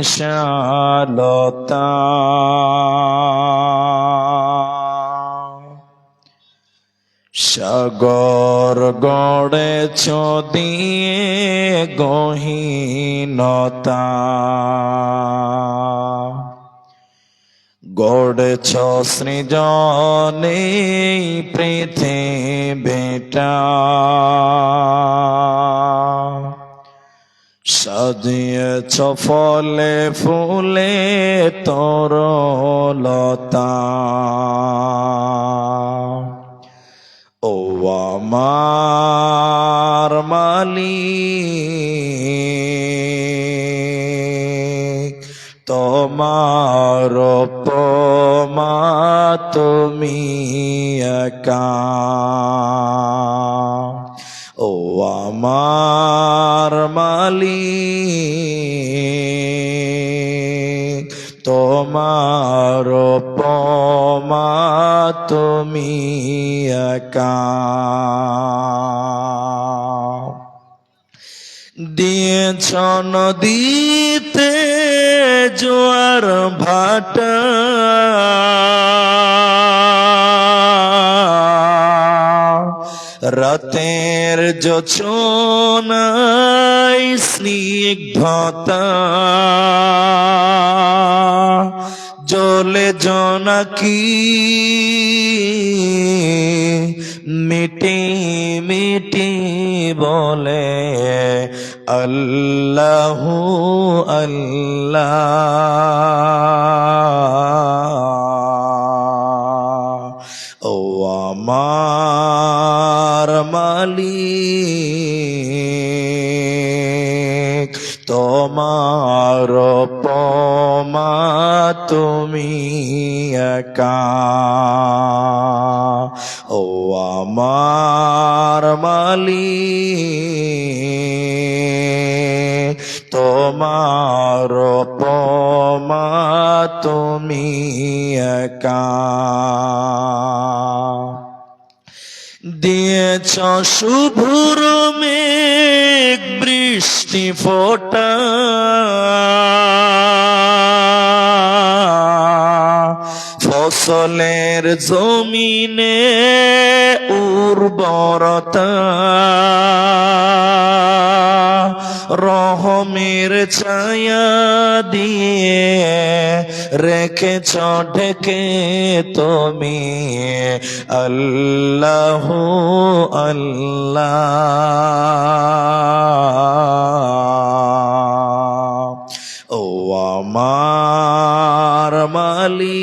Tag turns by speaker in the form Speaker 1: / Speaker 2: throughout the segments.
Speaker 1: বিশালতা সাগর গড়েছ দিয়ে গহীনতা গড়েছ সৃজনে পৃথিবীটা সাজিয়েছ ফলে ফুলে তরলতা ও আমার মালিক তোমার উপমা তুমি একা ও আমার মালিক তোমার উপমা তুমি একা দিয়েছ নদীতে জোয়ার ভাটা রাতের জোছনায় স্নিগ্ধতা জলে জোনাকি মিটি মিটি বলে আল্লাহু আল্লাহ ও আমার মালিক তোমার উপমা তুমি একা ও আমার মালিক তোমার উপমা তুমি একা দিয়েছ শুভ্র মেঘ বৃষ্টি ফোঁটা ফসলের জমিনে উর্বরতা রহমের ছায়া দিয়ে রেখেছ ঢেকে তুমি আল্লাহু আল্লাহ ও আমার মালিক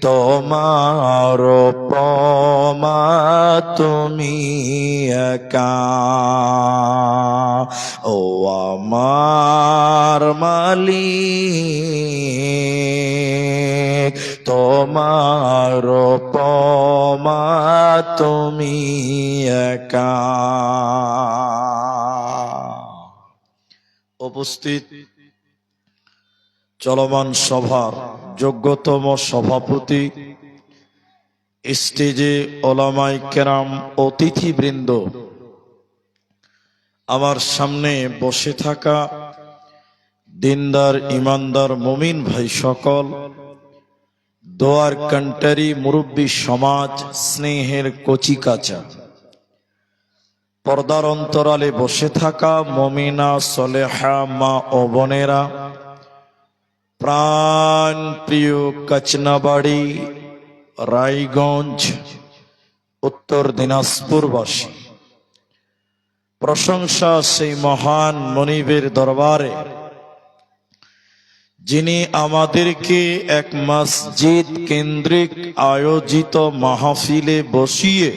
Speaker 1: তোমার উপমা তুমি একা ও আমার মালিক তোমার উপমা তুমি একা উপস্থিত চলমান সভার যোগ্যতম সভাপতি স্টেজে ওলামায়ে কেরাম অতিথিবৃন্দ আমার সামনে বসে থাকা দিনদার ইমানদার মুমিন ভাই সকল দোয়ার কান্টারি মুরব্বী সমাজ স্নেহের কচিকাচা পর্দার অন্তরালে বসে থাকা মুমিনা সলেহা মা ও বোনেরা প্রাণ প্রিয় কচনাবাড়ি রায়গঞ্জ উত্তর দিনাজপুরবাসী প্রশংসা সেই মহান মনিবের দরবারে যিনি আমাদেরকে এক মসজিদ কেন্দ্রিক আয়োজিত মাহফিলে বসিয়ে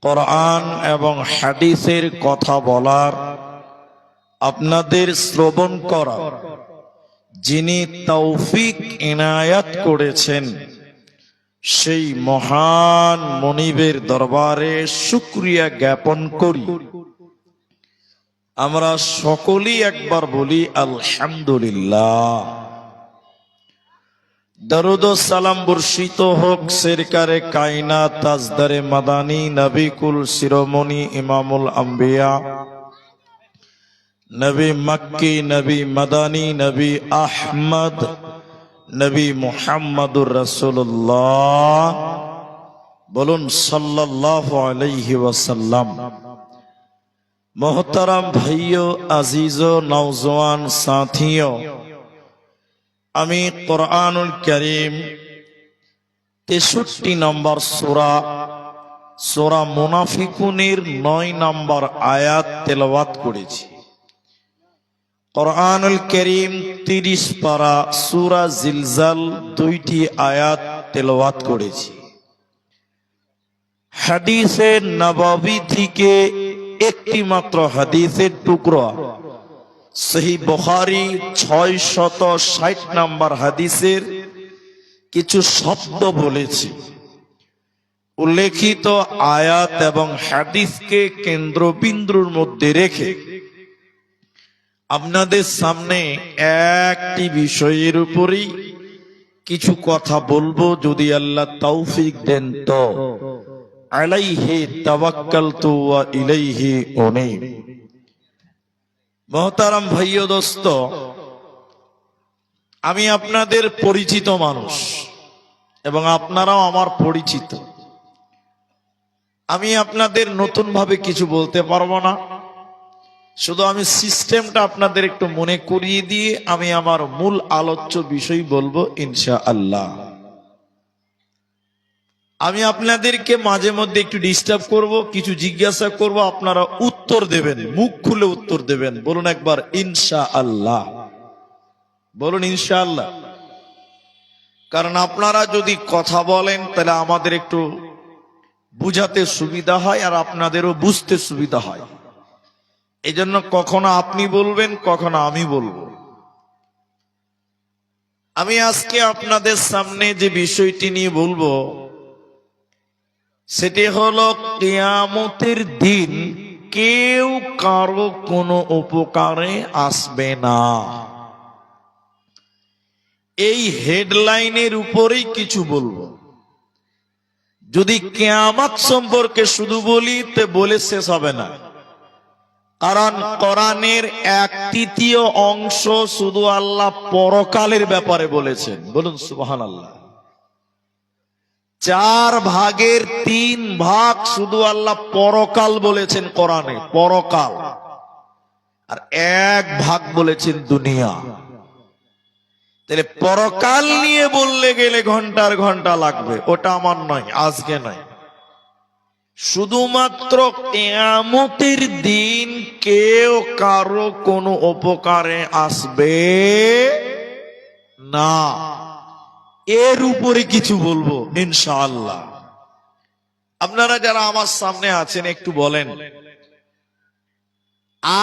Speaker 1: কোরআন এবং হাদিসের কথা বলার আপনাদের শ্রবণ করার যিনি তৌফিক ইনায়াত করেছেন সেই মহান মনিবের দরবারে শুকরিয়া জ্ঞাপন করি। আমরা সকলেই একবার বলি আলহামদুলিল্লাহ। দরুদ ও সালাম বর্ষিত হোক সরকারে কায়নাত তাজদারে মাদানী নবী কুল শিরোমণি ইমামুল আম্বিয়া নবী মক্কি, নবী মাদানী, নবী আহমদ, নবী মুহাম্মদুর রাসূলুল্লাহ, বলুন সাল্লাল্লাহু আলাইহি ওয়াসাল্লাম। मोहतरम भाइयों, अजीजों, नौजवान साथियों, আমি কুরআনুল কারীম 63 নম্বর সূরা মুনাফিকুনের 9 নম্বর আয়াত তেলাওয়াত করেছি। কুরআনুল কারীম 30 পারা সূরা জিলজাল 2টি আয়াত তেলাওয়াত করেছি। হাদিসে নববী থেকে একটি মাত্র হাদিসের টুকরা সহিহ বুখারী 660 নম্বর হাদিসের কিছু শব্দ বলেছি। উল্লেখিত আয়াত এবং হাদিসকে কেন্দ্রবিন্দুর মধ্যে রেখে আপনাদের সামনে একটি বিষয়ের উপরই কিছু কথা বলবো, যদি আল্লাহ তৌফিক দেন তো। আলাইহি তাওয়াক্কালতু ওয়া ইলাইহি উনীব। মোহতারাম ভাইও দোস্ত, আমি আপনাদের পরিচিত মানুষ এবং আপনারাও আমার পরিচিত। আমি আপনাদের নতুন ভাবে কিছু বলতে পারবো না, শুধু আমি সিস্টেমটা আপনাদের একটু মনে করিয়ে দিয়ে আমি আমার মূল আলোচ্য বিষয় বলবো ইনশাআল্লাহ। আমি আপনাদেরকে মাঝে মধ্যে একটু ডিস্টার্ব করব, কিছু জিজ্ঞাসা করব, আপনারা উত্তর দেবেন, মুখ খুলে উত্তর দেবেন। বলুন একবার ইনশাআল্লাহ, বলুন ইনশাআল্লাহ। কারণ আপনারা যদি কথা বলেন তাহলে আমাদের একটু বুঝাতে সুবিধা হয় আর আপনাদেরও বুঝতে সুবিধা হয়। এই জন্য কখনো আপনি বলবেন, কখনো আমি বলবো। আমি আজকে আপনাদের সামনে যে বিষয়টি নিয়ে বলবো সেটি হলো কিয়ামতের দিন কেউ কারো কোনো উপকারে আসবে না। এই হেডলাইনের উপরেই কিছু বলবো। যদি কিয়ামত সম্পর্কে শুধু বলি তো বলে শেষ হবে না, কারণ কোরআনের 1/3 অংশ শুধু আল্লাহ পরকালের ব্যাপারে বলেছেন। বলুন সুবহানাল্লাহ। 4 ভাগের 3 ভাগ শুধু আল্লাহ পরকাল বলেছেন কোরআনে, পরকাল। আর 1 ভাগ বলেছেন দুনিয়া। তাহলে পরকাল নিয়ে বললে গেলে ঘন্টার ঘন্টা লাগবে, ওটা আমার নয়, আজকে নয়। শুধুমাত্র কিয়ামতের দিন কেউ কারো কোনো উপকারে আসবে না, এর উপরে কিছু বলবো ইনশাআল্লাহ। আপনারা যারা আমার সামনে আছেন একটু বলেন,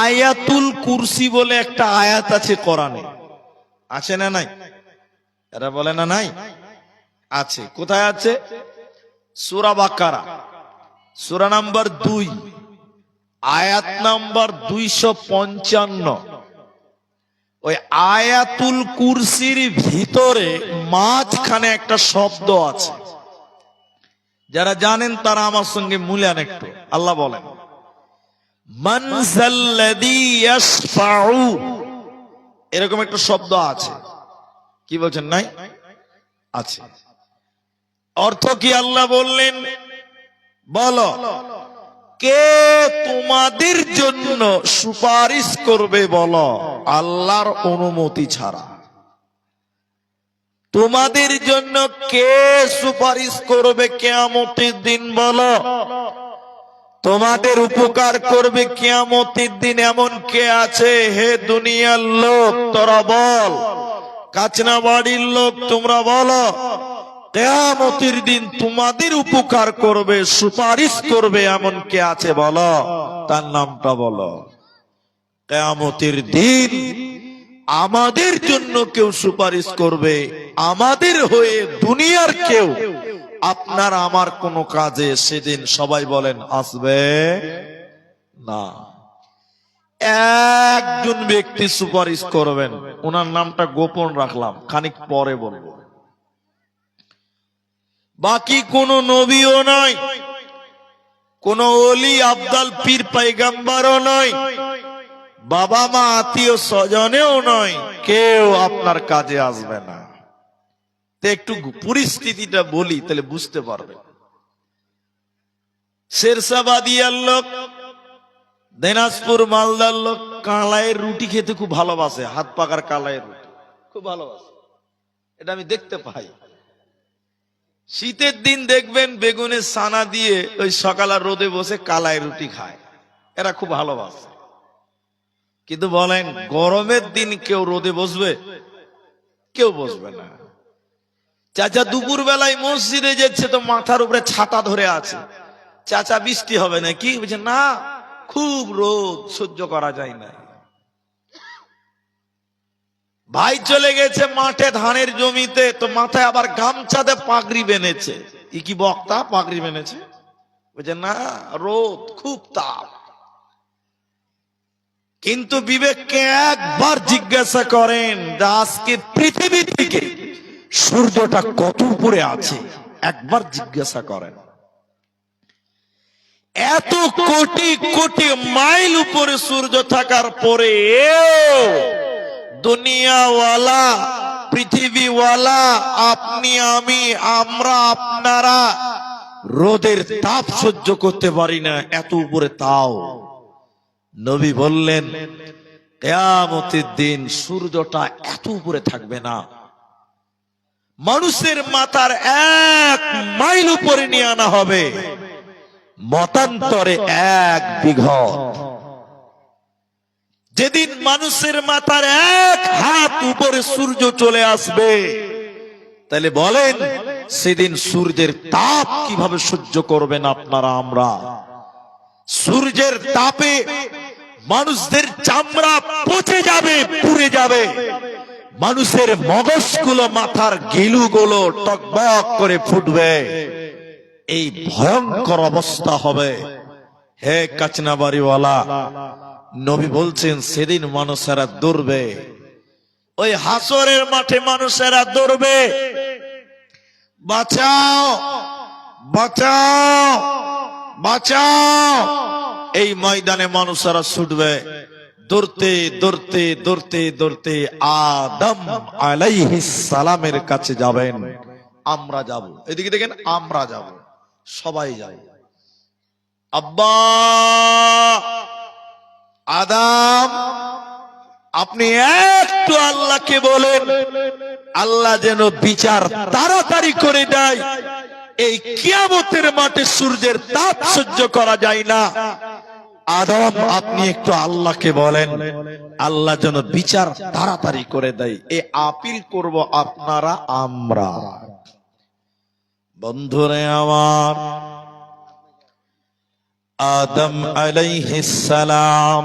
Speaker 1: আয়াতুল কুরসি বলে একটা আয়াত আছে কোরআনে, আছে না নাই? এরা বলে না নাই? আছে। কোথায় আছে? সূরা বাকারা সূরা নাম্বার 2 আয়াত নাম্বার 255। ওই আয়াতুল কুরসির ভিতরে মাঝখানে একটা শব্দ আছে, যারা জানেন তারা আমার সঙ্গে মূল্যায়ন একটু। আল্লাহ বলেন মান যাল্লাযী ইয়াশফাউ, এরকম একটা শব্দ আছে। কি বলছেন? নাই? আছে। অর্থ কি? আল্লাহ বললেন বলো কে তোমাদের জন্য সুপারিশ করবে, বলো আল্লাহর অনুমতি ছাড়া। তোমাদের জন্য কে সুপারিশ করবে কিয়ামতের দিন? বলো তোমাদের উপকার করবে কিয়ামতের দিন এমন কে আছে? হে দুনিয়ার লোক তোরা বল, কাচনা বাড়ির লোক তোমরা বলো, কিয়ামতের দিন তোমাদের উপকার করবে, সুপারিশ করবে এমন কে আছে? বলো, তার নামটা বলো। কিয়ামতের দিন আমাদের জন্য কেউ সুপারিশ করবে, আমাদের হয়ে দুনিয়ার কেউ আপনার আমার কোনো কাজে সেদিন সবাই বলেন আসবে না। একজন ব্যক্তি সুপারিশ করবেন, ওনার নামটা গোপন রাখলাম, খানিক পরে বলবো। বাকি কোন নবীও নয়, কোন ওলি আব্দাল পীর পয়গম্বরও নয়, বাবা মা আত্মীয় স্বজনেও নয়, কেউ আপনার কাজে আসবে না। তো একটু পরিস্থিতিটা বলি, তাহলে বুঝতে পারবে। শেরশাবাদিয়ার লোক, দিনাজপুর মালদার লোক কালাইয়ের রুটি খেতে খুব ভালোবাসে, হাত পাকার কালাইয়ের রুটি খুব ভালোবাসে, এটা আমি দেখতে পাই। শীতের দিন দেখবেন বেগুনের ছানা দিয়ে ওই সকালে রোদে বসে কালাই রুটি খায়, এরা খুব ভালোবাসে। কিন্তু বলেন গরমের দিন কেউ রোদে বসবে? কেউ বসবে না। চাচা দুপুর বেলায় মসজিদে যাচ্ছে, তো মাথার উপরে ছাতা ধরে আছে, চাচা বৃষ্টি হবে না কি? বলছে না, খুব রোদ, সহ্য করা যায় না। ভাই চলে গেছে মাঠে ধানের জমিতে, তো মাথায় আবার গামছাতে পাগড়ি বেঁধেছে। কি বক্তা পাগড়ি বেঁধেছে? বলছে না, রোদ, খুব তাপ। কিন্তু বিবেককে একবার জিজ্ঞাসা করেন যে আজকে পৃথিবী থেকে সূর্যটা কত উপরে আছে, একবার জিজ্ঞাসা করেন। এত কোটি কোটি মাইল উপরে সূর্য থাকার পরে দুনিয়াওয়ালা, পৃথিবীওয়ালা, আপনি, আমি, আমরা, আপনারা রোদের তাপ সহ্য করতে পারি না, এত উপরে তাও। নবী বললেন কিয়ামতের দিন সূর্যটা এত উপরে থাকবে না, মানুষের মাথার 1 মাইল উপরে নিয়ে আনা হবে, মতান্তরে 1 বিঘত। যেদিন মানুষের মাথার 1 হাত উপরে সূর্য চলে আসবে, তাহলে বলেন সেদিন সূর্যের তাপ কিভাবে সহ্য করবেন আপনারা, আমরা? সূর্যের তাপে মানুষদের চামড়া পচে যাবে, পুড়ে যাবে, মানুষের মগজগুলো, মাথার গিলুগুলো টকবক করে ফুটবে, এই ভয়ঙ্কর অবস্থা হবে। হে কাচনাবাড়িওয়ালা, নবী বলছেন সেদিন মানুষেরা দৌড়বে, ওই হাসরের মাঠে মানুষেরা দৌড়বে, বাঁচাও বাঁচাও বাঁচাও। এই ময়দানে মানুষেরা ছুটবে, দৌড়তে দৌড়তে দৌড়তে দৌড়তে আদম আলাইহিস সালামের কাছে যাবেন। আমরা যাব, এদিকে দেখেন, আমরা যাব, সবাই যাব। আব্বা আদম, আপনি একটু আল্লাহকে বলেন, আল্লাহ যেন বিচার তাড়াতাড়ি করে দেয়, এই কিয়ামতের মাঠে সূর্যের তাপ সহ্য করা যায় না। আদম, আপনি একটু আল্লাহকে বলেন, আল্লাহ যেন বিচার তাড়াতাড়ি করে দেয়। এ আপিল করব আপনারা, আমরা। বন্ধুরে আমার, আদম আলাইহিস সালাম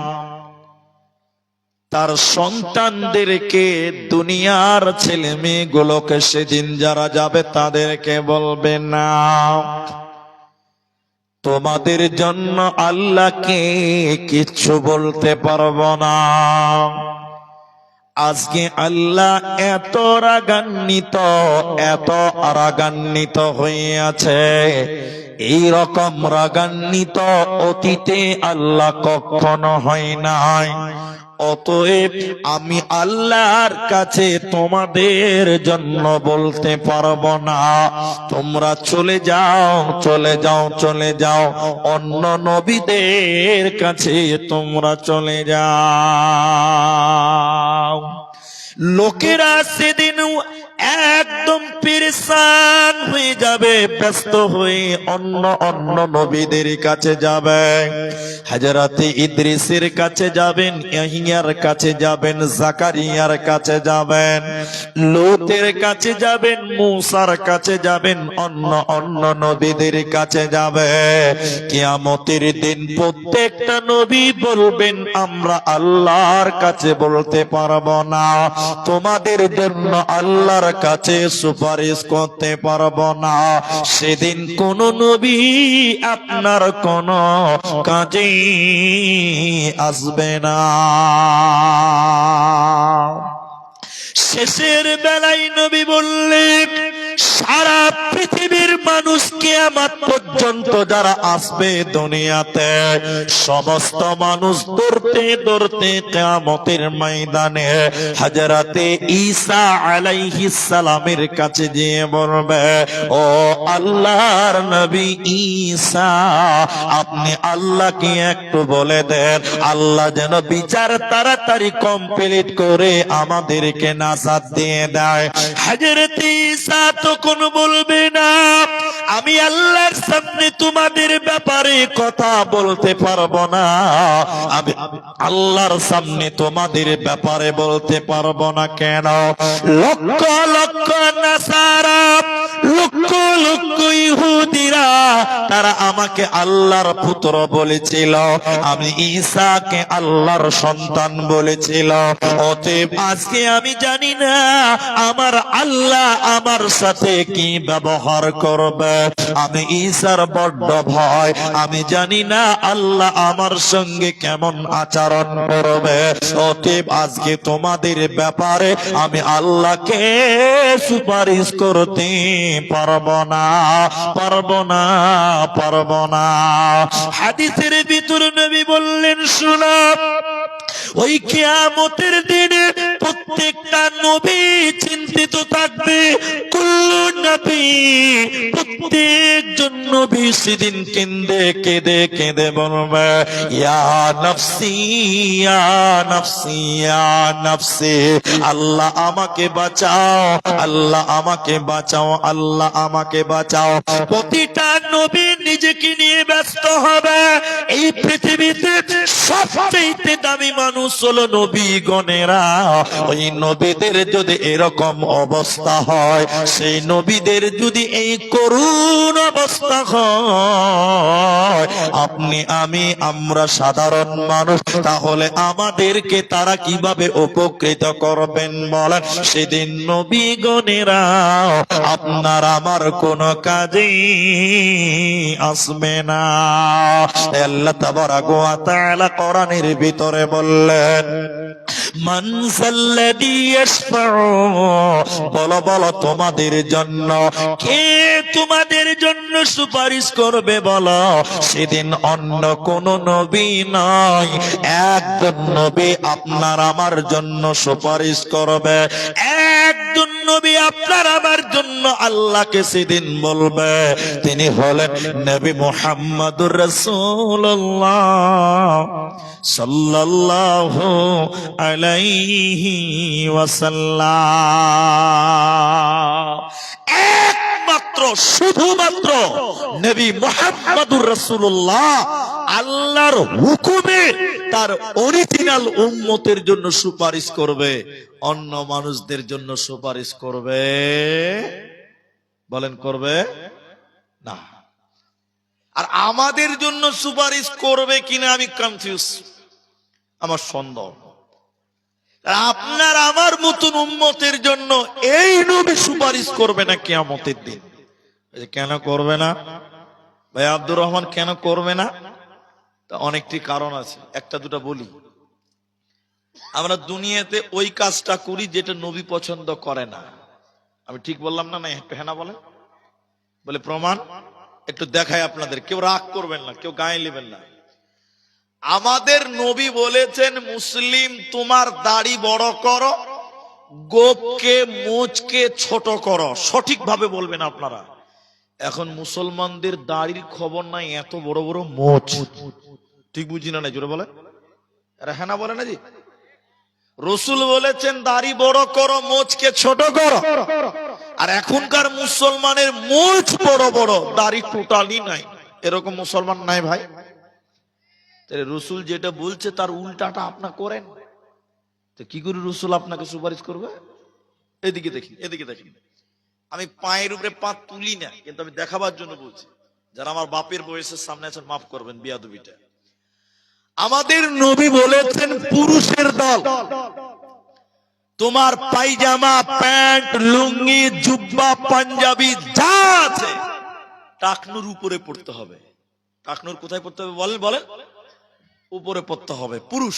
Speaker 1: তার সন্তানদেরকে, দুনিয়ার ছেলে মেয়েগুলোকে সেদিন যারা যাবে তাদেরকে বলবে না, তোমাদের জন্য আল্লাহকে কিচ্ছু বলতে পারবো না। আজকে আল্লাহ এত রাগান্বিত, এত রাগান্বিত হয়ে আছে, এই রকম রাগান্বিত অতীতে আল্লাহ কখনো হয় নাই। অতএব আমি আল্লাহর কাছে তোমাদের জন্য বলতে পারবো না, তোমরা চলে যাও চলে যাও চলে যাও, অন্য নবীদের কাছে তোমরা চলে যাও। লোকেরা সেদিন একদম পেরেশান হয়ে যাবে, ব্যস্ত হয়ে অন্য অন্য নবীদের কাছে যাবে। হযরতে ইদ্রিসের কাছে যাবেন, ইয়াহিয়ার কাছে যাবেন, জাকারিয়ার কাছে যাবেন, লূতের কাছে যাবেন, মূসার কাছে যাবেন, অন্য অন্য নবীদের কাছে যাবে। কিয়ামতের দিন প্রত্যেকটা নবী বলবেন, আমরা আল্লাহর কাছে বলতে পারবো না, তোমাদের জন্য আল্লাহর কাছে সুপারিশ করতে পারবো না। সেদিন কোন নবী আপনার কোন কাজে আসবে না। শেষের বেলায় নবী বললেন, সারা পৃথিবীর মানুষ কিয়ামত পর্যন্ত যারা আসবে দুনিয়াতে, সমস্ত মানুষ দৌড়তে দৌড়তে কিয়ামতের ময়দানে হযরতে ঈসা আলাইহিস সালামের কাছে গিয়ে বলবে, ও আল্লাহর নবী ঈসা, আপনি আল্লাহকে একটু বলে দেন, আল্লাহ যেন বিচার তাড়াতাড়ি কমপ্লিট করে আমাদেরকে নাজাত দিয়ে দেয়। হযরতে ঈসা তখন বলবে, না, আমি আল্লাহর সামনে তোমাদের ব্যাপারে কথা বলতে পারবো না, আমি আল্লাহর সামনে তোমাদের ব্যাপারে বলতে পারবো না। কেন? লক্ষ লক্ষ নাসারা, লক্ষ লক্ষ ইহুদিরা তারা আমাকে আল্লাহর পুত্র বলেছিল, আমি ঈসাকে আল্লাহর সন্তান বলেছিল। অতএব আজকে আমি জানি না আমার আল্লাহ আমার সাথে কি ব্যবহার করবে। আমি ঈসার বড্ড ভয়, আমি জানি না আল্লাহ আমার সঙ্গে কেমন আচরণ করবে। অতএব আজকে তোমাদের ব্যাপারে আমি আল্লাহকে সুপারিশ করতে পারবো না, পারবো না, পারবো না। হাদিসের ভিতরে নবী বললেন, শোনো, ওই কিয়ামতের দিনে প্রত্যেকটা নবী চিন্তিত থাকবে। কুল্লু নবী, প্রত্যেকজন নবী সেদিন কেঁদে কেঁদে কেঁদে বলবে, ইয়া নফসি, ইয়া নফসি, ইয়া নফসি, আল্লাহ আমাকে বাঁচাও, আল্লাহ আমাকে বাঁচাও, আল্লাহ আমাকে বাঁচাও। প্রতিটা নবী নিজেকে নিয়ে ব্যস্ত হবে। এই পৃথিবীতে সবচেয়ে দামি মানুষ হলো নবীগণেরা। ওই নবীদের যদি এরকম অবস্থা হয়, সেই নবীদের যদি এই করুণ অবস্থা হয়, আপনি আমি আমরা সাধারণ মানুষ, তাহলে আমাদেরকে তারা কিভাবে উপকৃত করবেন বলেন? সেদিন নবীগণেরা আপনার আমার কোনো কাজে আসবে না। আল্লাহ তাবারাক ওয়া তাআলা কোরআনের ভিতরে বললেন, মান যাল্লাযী ইয়াশফাউ, বলো বলো তোমাদের জন্য কে তোমাদের জন্য সুপারিশ করবে বলো? সেদিন অন্য কোন নবী নয়, একজন নবী আপনার আমার জন্য সুপারিশ করবে। একজন নবী আপনার আমার জন্য আল্লাহকে সেদিন বলবে, তিনি হলেন নবী মুহাম্মদুর রাসূলুল্লাহ সাল্লাল্লাহু আলাইহি ওয়াসাল্লাম। একমাত্র শুধুমাত্র নবী মুহাম্মদুর রাসূলুল্লাহ আল্লাহর হুকুমে তার অরিজিনাল উম্মতের জন্য সুপারিশ করবে, অন্য মানুষদের জন্য সুপারিশ করবে? বলেন করবে না। আর আমাদের জন্য সুপারিশ করবে কিনা আমি কনফিউজ, আমার সন্দেহ। আপনার আমার মতন উম্মতের জন্য এই নবী সুপারিশ করবে না কিয়ামতের দিন। কেন করবে না ভাই আব্দুর রহমান, কেন করবে না? তা অনেকটি কারণ আছে, একটা দুটা বলি। আমরা দুনিয়াতে ওই কাজটা করি যেটা নবী পছন্দ করে না। আমি ঠিক বললাম না? না একটু হ্যাঁ না বলেন, বলে প্রমাণ একটু দেখাই আপনাদের, কেউ রাগ করবেন না, কেউ গায়ে নেবেন না। আমাদের নবী বলেছেন, মুসলিম তোমার দাড়ি বড় করো, গোপকে মোচকে ছোট করো। সঠিকভাবে বলবেন আপনারা। এখন মুসলমানদের দাড়ির খবর নাই, এত বড় বড় মোচ। ঠিক বুঝি না? জোরে বলে, হ্যাঁ না বলে না জি। রসুল বলেছেন দাড়ি বড় করো, মোচকে ছোট করো। আর এখনকার মুসলমানের মোচ বড় বড়, দাড়ি টোটালি নাই। এরকম মুসলমান নাই ভাই। রসুল যেটা বলছে তার উল্টাটা আপনি করেন, তো কি করে রসুল আপনাকে সুপারিশ করবে? এদিকে দেখি, এদিকে দেখি। আমি পায়ের উপরে পা তুলি না, কিন্তু আমি দেখাবার জন্য বলছি। যারা আমার বাপের বয়সের সামনে আছেন মাফ করবেন বিয়াদবিটা। আমাদের নবী বলেছেন, পুরুষের দল তোমার পায়জামা, প্যান্ট, লুঙ্গি, জুব্বা, পাঞ্জাবি যা আছে টাকনুর উপরে পড়তে হবে। টাকনুর কোথায় পড়তে হবে বলেন? বলেন উপরে পড়তে হবে পুরুষ।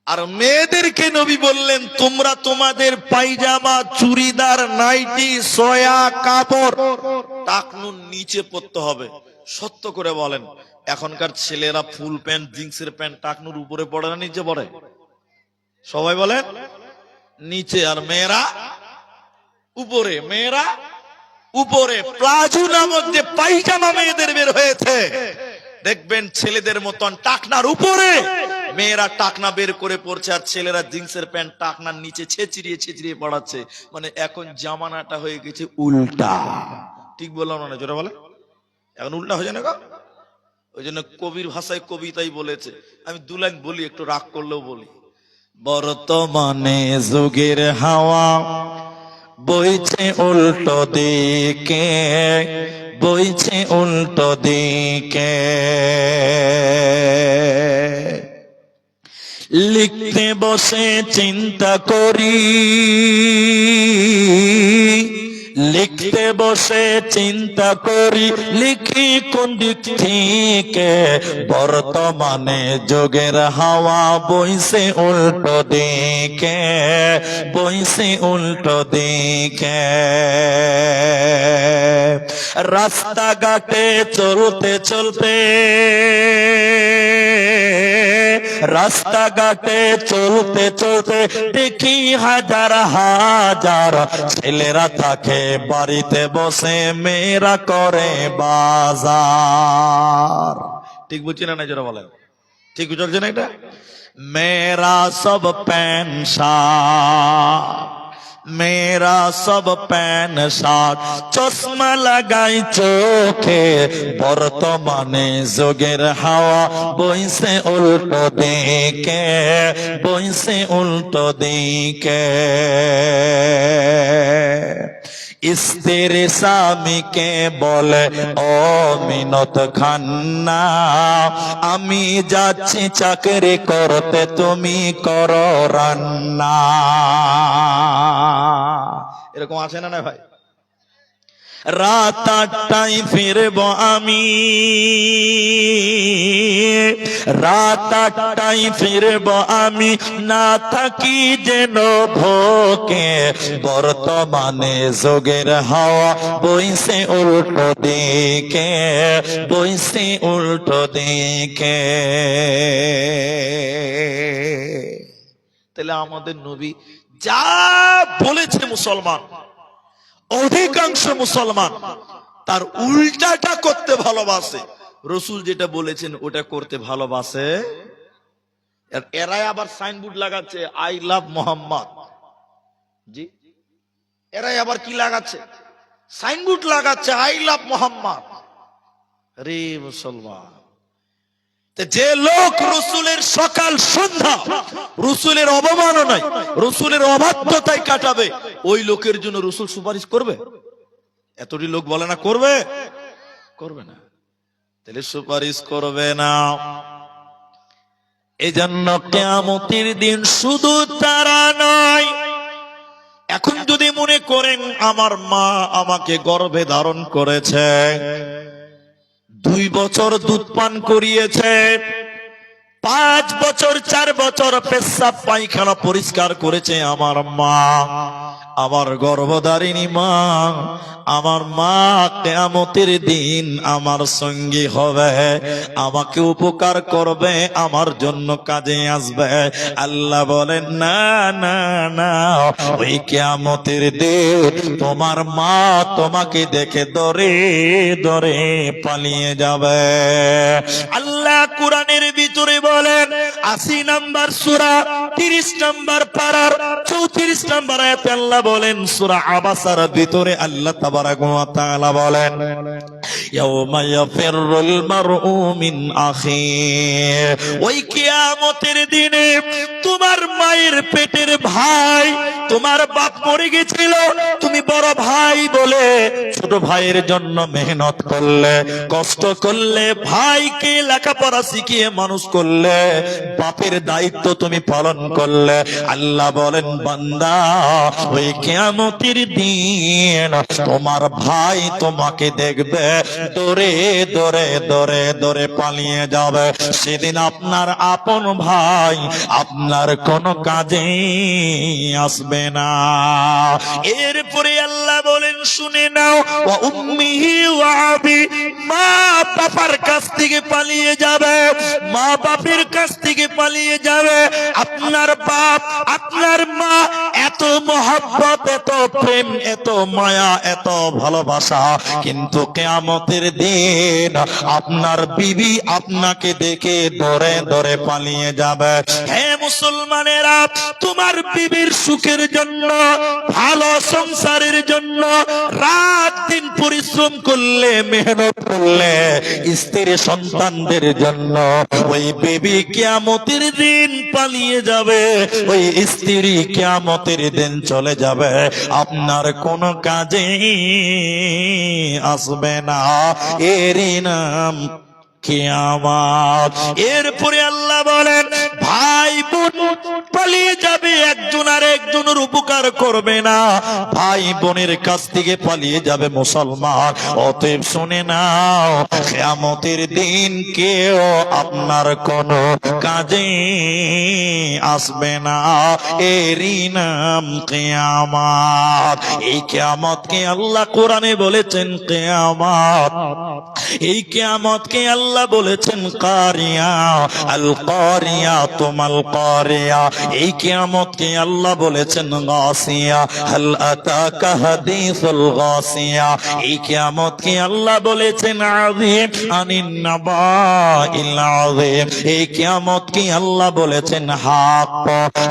Speaker 1: আর মেয়েদেরকে নবী বললেন তোমরা তোমাদের পায়জামা, চুড়িদার, নাইটি, সয়া কাপড় টাকনুর নিচে পরতে হবে। সত্য করে বলেন, এখনকার ছেলেরা ফুল প্যান্ট, জিন্সের প্যান্ট টাকনুর উপরে পড়ে না নিচে পড়ে? সবাই বলেন নিচে, আর মেয়েরা উপরে। মেয়েরা উপরে। প্লাজো নামক যে পায়জামা মেয়েদের বের হয়েছে, দেখবেন ছেলেদের মতন টাকনার উপরে, মেয়েরা টাকনা বের করে পড়ছে, আর ছেলেরা জিন্সের প্যান্ট টাকনার নিচে ছেঁচড়িয়ে ছেঁচড়িয়ে পড়াচ্ছে। মানে এখন জামানাটা হয়ে গেছে উল্টা। ঠিক বললাম না? জোরে বলে, এখন উল্টা হয়ে যায় না? ওই জন্য কবির ভাষায় কবিতাই বলেছে, আমি দু লাইন বলি, একটু রাগ করলেও বলি। বর্তমানে যুগের হাওয়া বইছে উল্টো দিকে, বইছে উল্টো দিকে। লিখতে বসে চিন্তা করি, লিখতে বসে চিন্তা করি, লিখি কোন দিক থেকে। বর্তমানে যোগের হাওয়া বইছে উল্টো দিকে, বইছে উল্টো দিকে। রাস্তাঘাটে চলতে চলতে, রাস্তাঘাটে চলতে চলতে দেখি হাজার হাজার ছেলেরা থাকে বাড়িতে বসে, মেয়েরা করে বাজার। ঠিক বুঝছি না? যারা বলেন ঠিক বুঝছে না? এটা মেয়েরা সব প্যান্ট শার্ট, मेरा सब पैन शार्ट, चश्मा लगाई चोखे। बर्तमाने जोगेर हावा बइसे उल्टो दिके, बइसे उल्टो दिके। স্ত্রী স্বামীকে বলে ও মিনত খান্না, আমি যাচ্ছি চাকরি করতে, তুমি করো রান্না। এরকম আছে না ভাই? রাত 8টায় ফিরবো আমি, রাত 8টায় ফিরবো আমি, না থাকি যেন ভোকে। বর্তমানে যোগের হাওয়া বইছে উল্টো দিকে, বইছে উল্টো দিকে। তাহলে আমাদের নবী যা বলেছে মুসলমান, অধিকাংশ মুসলমান তার উল্টাটা করতে ভালোবাসে। রসুল যেটা বলেছেন ওটা করতে ভালোবাসে। এরাই আবার সাইনবোর্ড লাগাচ্ছে আই লাভ মোহাম্মদ। জি, এরাই আবার কি লাগাচ্ছে? সাইনবোর্ড লাগাচ্ছে আই লাভ মোহাম্মদ। রে মুসলমান, যে লোক রসুলের সকাল সন্ধ্যা রসুলের অবমাননায়, রসুলের অবাধ্যতায় কাটাবে, ওই লোকের জন্য রসুল সুপারিশ করবে? এতটি লোক বলে না করবে? করবে না। তাহলে সুপারিশ করবে না। এজন্য কিয়ামতের দিন শুধু তারা নয়, এখন যদি মনে করেন আমার মা আমাকে গর্ভে ধারণ করেছে, 2 বছর দুধ পান করিয়েছে, 5 বছর 4 বছর পেশাব পায়খানা পরিষ্কার করেছে আমার মা, আমার গর্ভধারিণী মা, আমার মা কিয়ামতের দিন আমার সঙ্গী হবে, আমাকে উপকার করবে, আমার জন্য কাজে আসবে। আল্লাহ বলেন না না না, ওই কিয়ামতের দিন তোমার মা তোমাকে দেখে দরে দরে পালিয়ে যাবে। আল্লাহ কোরআনের ভিতরে বলেন 80 নম্বর সূরা 30 নম্বর পারার 34 নম্বর আয়াতে আল্লাহ বলেন, সূরা আবাসার ভিতরে আল্লাহ তাবারাক ওয়া তাআলা বলেন, ইয়াউমা ইয়াফিরুল মারউ মিন আখিহি, ওই কিয়ামতের দিনে তোমার মায়ের পেটের ভাই, তোমার বাপ মরে গেছিল, তুমি বড় ভাই বলে ছোট ভাইয়ের জন্য মেহনত করলে, কষ্ট করলে, ভাইকে লেখাপড়া শিখিয়ে মানুষ করলে, বাপের দায়িত্ব তুমি পালন করলে। আল্লাহ বলেন বান্দা, ওই কিয়ামতের দিন তোমার ভাই তোমাকে দেখবে, দৌড়ে দৌড়ে দৌড়ে দৌড়ে পালিয়ে যাবে। সেদিন আপনার আপন ভাই আপনার কোনো কাজে আসবে না। এরপরে আল্লাহ বলেন শুনে নাও, ওয়া উম্মিহি ওয়া আবি, মা বাবার কাছ থেকে পালিয়ে যাবে, মা বাপের কাছ থেকে পালিয়ে যাবে। আপনার বাপ আপনার মা এত মহব্বত, এত প্রেম, এত মায়া, এত ভালোবাসা, কিন্তু কিয়ামতের দিন আপনার বিবি আপনাকে দেখে দৌড়ে দৌড়ে পালিয়ে যাবে। হে মুসলমানেরা, তোমার বিবির সুখের জন্য, ভালো সংসারের জন্য রাত দিন পরিশ্রম করলে, মেহনত করলে, স্ত্রী সন্তানদের জন্য ওই বিবি কিয়ামতের দিন পালিয়ে যাবে, ওই স্ত্রী কিয়ামতের দিন চলে যাবে, আপনার কোনো কাজে আসবে না। এরই নাম কিয়ামত। এরপরে আল্লাহ বলেন ভাই বোন পালিয়ে যাবে, একজন আর একজনের উপকার করবে না, ভাই বোনের কাছ থেকে পালিয়ে যাবে মুসলমান। অতএব শুনে নাও, কিয়ামতের দিন কেউ আপনার কোনো কাজে আসবে না। এরই নাম কিয়ামত। এই কিয়ামতকে আল্লাহ কোরআনে বলেছেন কিয়ামত, এই কিয়ামতকে আল্লাহ বলেছেন কারিয়া, আল কারিয়া তুমাল কারিয়া। এই কিয়ামতকে আল্লাহ বলেছেন গাসিয়া, হাল আতাকা হাদিসুল গাসিয়া। এই কিয়ামতকে আল্লাহ বলেছেন আযীম আনিন নাবাইল আযীম। এই কিয়ামতকে আল্লাহ বলেছেন হক,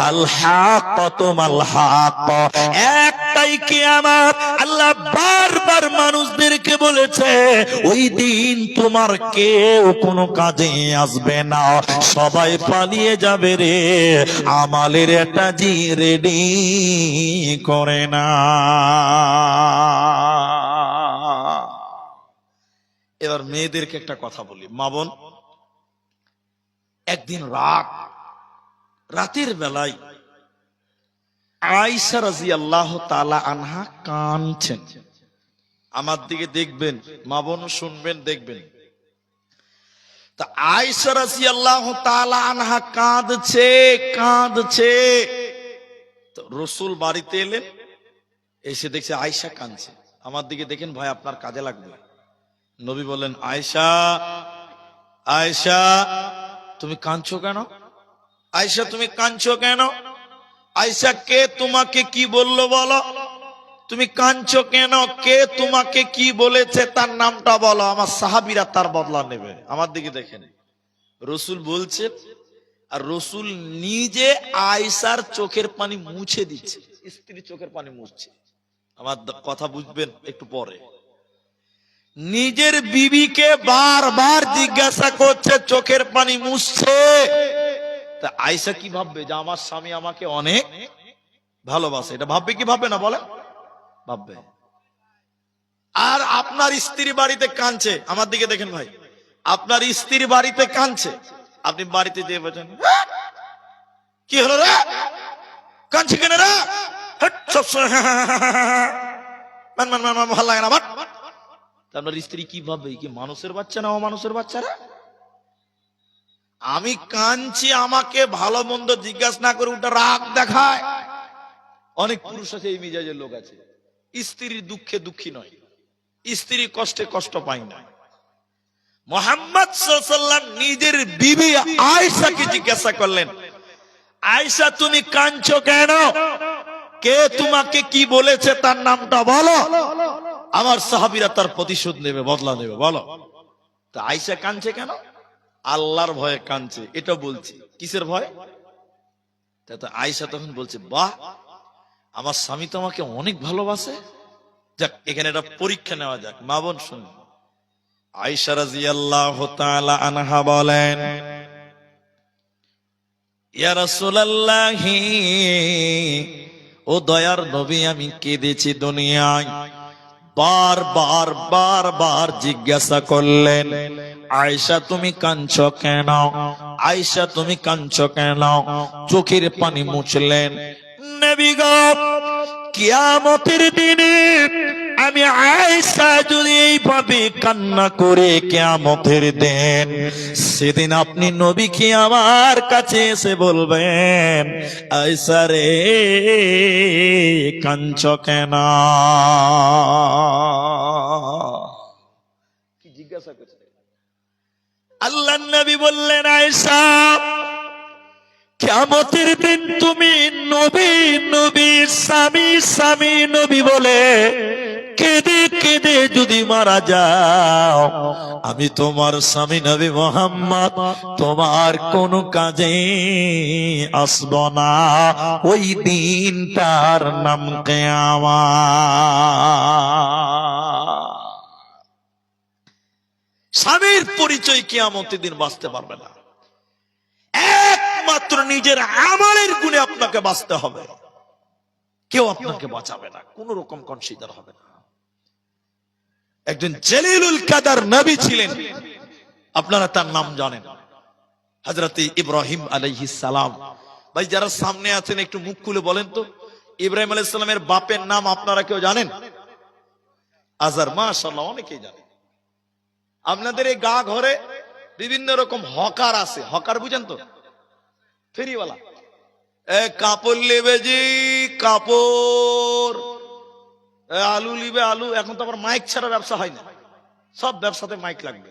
Speaker 1: আল হক তুমাল হক। একটাই কিয়ামত। আল্লাহ বারবার মানুষদেরকে বলেছে ওই দিন তোমার কেউ কোনো কাজে আসবে না, সবাই পালিয়ে যাবে রে, আমালের একটা জি রেডি করে না। এবার মেয়েদেরকে একটা কথা বলি, মা বোন, একদিন রাতের বেলায় আয়েশা রাদিয়াল্লাহু তাআলা আনহা কাঁদছেন। আমার দিকে দেখবেন, মা বোন শুনবেন, দেখবেন। তা আয়েশা রাদিয়াল্লাহু তাআলা আনহা কাঁদছে কাঁদছে। তো রাসূল বাড়িতে এলেন, এসে দেখছে আয়েশা কাঁদছে। আমার দিকে দেখেন, ভাই আপনার কাজে লাগবে। নবী বলেন আয়েশা, আয়েশা তুমি কাঁদছো কেন? আয়েশা তুমি কাঁদছো কেন? আয়েশা কে তোমাকে কি বললো বলো? তুমি কাঁদছো কেন? কে তোমাকে কি বলেছে তার নামটা বলো, আমার সাহাবীরা তার বদলা নেবে। আমার দিকে দেখেন, রাসূল বলছে, আর রাসূল নিজে আয়েশার চোখের পানি মুছে দিচ্ছে, স্ত্রী চোখের পানি মুছছে। আমার কথা বুঝবেন একটু পরে। নিজের বিবিকে বারবার জিজ্ঞাসা করছে, চোখের পানি মুছছে। তা আয়েশা কি ভাববে যে আমার স্বামী আমাকে অনেক ভালোবাসে? এটা ভাববে কি ভাববে না বলে? ভাববে। আর আপনার স্ত্রী বাড়িতে কাঁদছে, আমার দিকে দেখেন ভাই, আপনার স্ত্রী বাড়িতে কাঁদছে, আপনি বাড়িতে যেয়ে বলছেন কি হলো রে, কাঁদছি কেন রে, ভালো লাগে না। আপনার স্ত্রী কি ভাববে, কি মানুষের বাচ্চা না অমানুষের বাচ্চারা? আমি কাঁদছি, আমাকে ভালো মন্দ জিজ্ঞাসা না করে উল্টা রাগ দেখায়। অনেক পুরুষ আছে, এই মিজাজের লোক আছে, স্ত্রীর দুঃখে দুঃখী নয়, স্ত্রীর কষ্টে কষ্ট পায় না। মুহাম্মদ সাল্লাল্লাহু আলাইহি ওয়াসাল্লাম নিজের বিবি আয়েশাকে জিজ্ঞাসা করলেন, আয়েশা তুমি কাঁদছো কেন? কে তোমাকে কি বলেছে তার নামটা বলো, আমার সাহাবীরা তার প্রতিশোধ নেবে, বদলা নেবে, বলো। তা আয়েশা কাঁদছে কেন? আল্লাহর ভয়ে কাঁদছে, এটা বলছি। কিসের ভয়? তা আয়েশা তখন বলছে, বাহ, আমার স্বামী তো আমাকে অনেক ভালোবাসে। যাক, এখানে একটা পরীক্ষা নেওয়া যাক। মা বোন শুনুন, আয়েশা রাদিয়াল্লাহু তাআলা আনহা বলেন, ইয়া রাসূলুল্লাহি, ও দয়ার নবী, আমি কেঁদেছি দুনিয়ায়। বারবার বারবার জিজ্ঞাসা করলেন, আয়েশা তুমি কাঁদছো কেন? আয়েশা তুমি কাঁদছো কেন? চোখের পানি মুছলেন। নবী গো, কিয়ামতের দিনে আমি আয়েশা যদি এইভাবে কান্না করে কিয়ামতের দিন, সেদিন আপনি নবীকে আমার কাছে এসে বলবেন, আয়েশা রে কাঁদছো কেন? কি জিজ্ঞাসা করছে? আল্লাহর নবী বললেন, আয়েশা কিয়ামতের দিন তুমি নবী নবী স্বামী স্বামী নবী বলে কেঁদে কেঁদে যদি মারা যাও, আমি তোমার স্বামী নবী মুহাম্মদ তোমার কোনো কাজে আসব না। ওই দিনটার নাম কিয়ামত। স্বামীর পরিচয় কিয়ামতের দিন বাঁচতে পারবে না, একমাত্র নিজের আমলের গুণে আপনাকে বাঁচতে হবে। কেউ আপনাকে বাঁচাবে না, কোন রকম কনসিডার হবে না। একজন জলিলুল কাদার নবী ছিলেন, আপনারা তার নাম জানেন, হযরত ইব্রাহিম আলাইহিস সালাম। ভাই যারা সামনে আছেন একটু মুখ খুলে বলেন তো, ইব্রাহিম আলাইহিস সালামের বাপের নাম আপনারা কেউ জানেন? আজার। মাশাআল্লাহ, অনেকেই জানেন। আপনাদের এই গা ঘরে বিভিন্ন রকম হকার আছে, হকার বুঝেন তো? ফেরিওয়ালা, কাপড় নেবে জি কাপড়, আলু নিবে আলু। এখন তো আবার মাইক ছাড়া ব্যবসা হয় না, সব ব্যবসাতে মাইক লাগবে।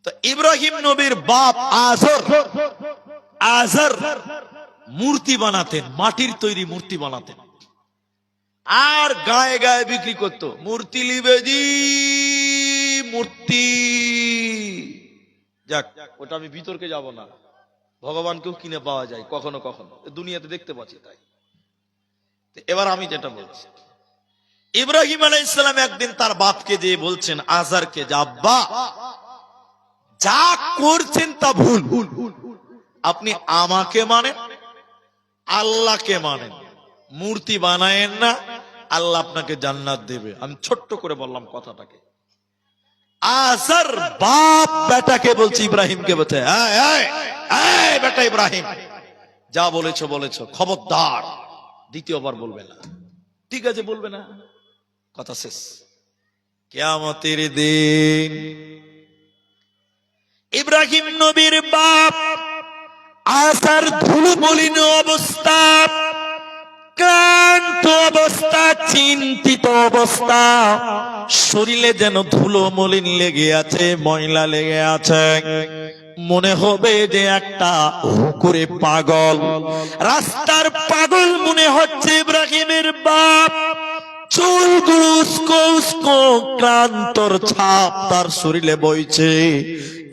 Speaker 1: তো ইব্রাহিম নবীর বাপ আজর মূর্তি বানাতেন, মাটির তৈরি মূর্তি বানাতেন, আর গায়ে গায়ে বিক্রি করতো। মূর্তি নিবে জি মূর্তি। যাক, ওটা আমি বিতর্কে যাব না, ভগবানকেও কিনে পাওয়া যায় কখনো কখনো, দুনিয়াতে দেখতে পাচ্ছি তাই। এবার আমি যেটা বলছি, ইব্রাহিম আলাইহিস সালাম একদিন তার বাপকে দিয়ে বলছেন, আজারকে, যে আব্বা যা করছেন তা ভুল, আপনি আমাকে মানেন, আল্লাহকে মানেন, মূর্তি বানায়েন না, আল্লাহ আপনাকে জান্নাত দেবে। আমি ছোট্ট করে বললাম কথাটাকে। আজার বাপ বেটাকে বলছে, ইব্রাহিমকে বলছে, এই বেটা ইব্রাহিম, যা বলেছো বলেছো, খবরদার দ্বিতীয়বার বলবে না। ঠিক আছে, বলবে না, কথা শেষ। কিয়ামতের দিন ইব্রাহিম নবীর বাপ আজার ধুলো মলিন অবস্থা, ক্লান্ত অবস্থা, চিন্তিত অবস্থা, শরীরে যেন ধুলো মলিন লেগে আছে, ময়লা লেগে আছে, মনে হবে যে একটা হুকুরে পাগল, রাস্তার পাগল মনে হচ্ছে ইব্রাহিমের বাপ। চুলগুলো উস্কো উস্কো, ক্লান্তর ছাপ তার শরীরে বইছে।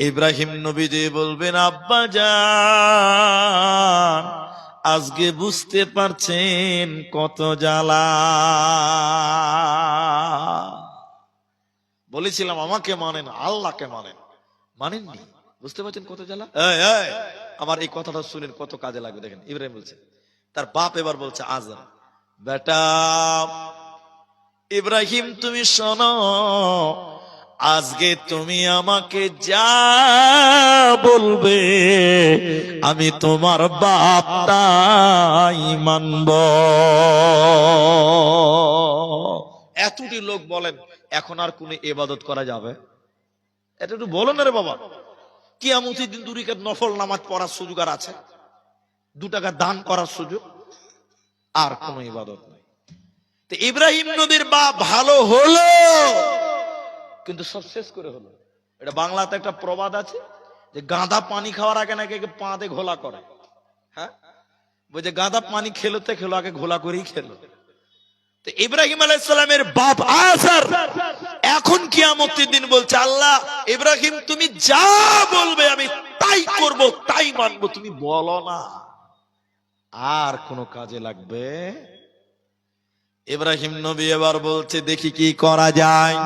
Speaker 1: ইব্রাহিম নবী যে বলবেন, আব্বা জান আজকে বুঝতে পারছেন কত জ্বালা। বলেছিলাম আমাকে মানেন, আল্লাহকে মানেন, মানেননি, বুঝতে পারছেন কত জ্বালা। আমার এই কথাটা শুনেন কত কাজে লাগবে। দেখেন ইব্রাহিম বলছে, তার বাপ এবার বলছে, আজার বেটা ইব্রাহিম তুমি শোনো, আজকে তুমি আমাকে যা বলবে আমি তোমার বাপ তাই মানব। এতটি লোক বলেন এখন আর কোন ইবাদত করা যাবে? এটা একটু বলো না রে বাবা। কিয়ামতের দিন 2 রাকাত নফল নামাজ পড়ার সুযোগ আর আছে, 2 টাকা দান করার সুযোগ, আর কোন ইবাদত নাই। তো ইব্রাহিম নবীর বাপ ভালো হলো, কিন্তু সব শেষ করে হলো। এটা বাংলাতে একটা প্রবাদ আছে যে গাঁদা পানি খাওয়ার আগে নাকি পাতে ঘোলা করে। হ্যাঁ, বলছে গাঁদা পানি খেলোতে খেলো, আগে ঘোলা করেই খেলো। তো ইব্রাহিম আলাইহিস সালামের বাপ আজার এখন কিয়ামতের দিন বলছে, আল্লাহ ইব্রাহিম তুমি যা বলবে আমি তাই করব, তাই মানবো, তুমি বলো না আর কোন কাজে লাগবে। ইব্রাহিম নবী এবার বলছে, দেখি কি করা যায়।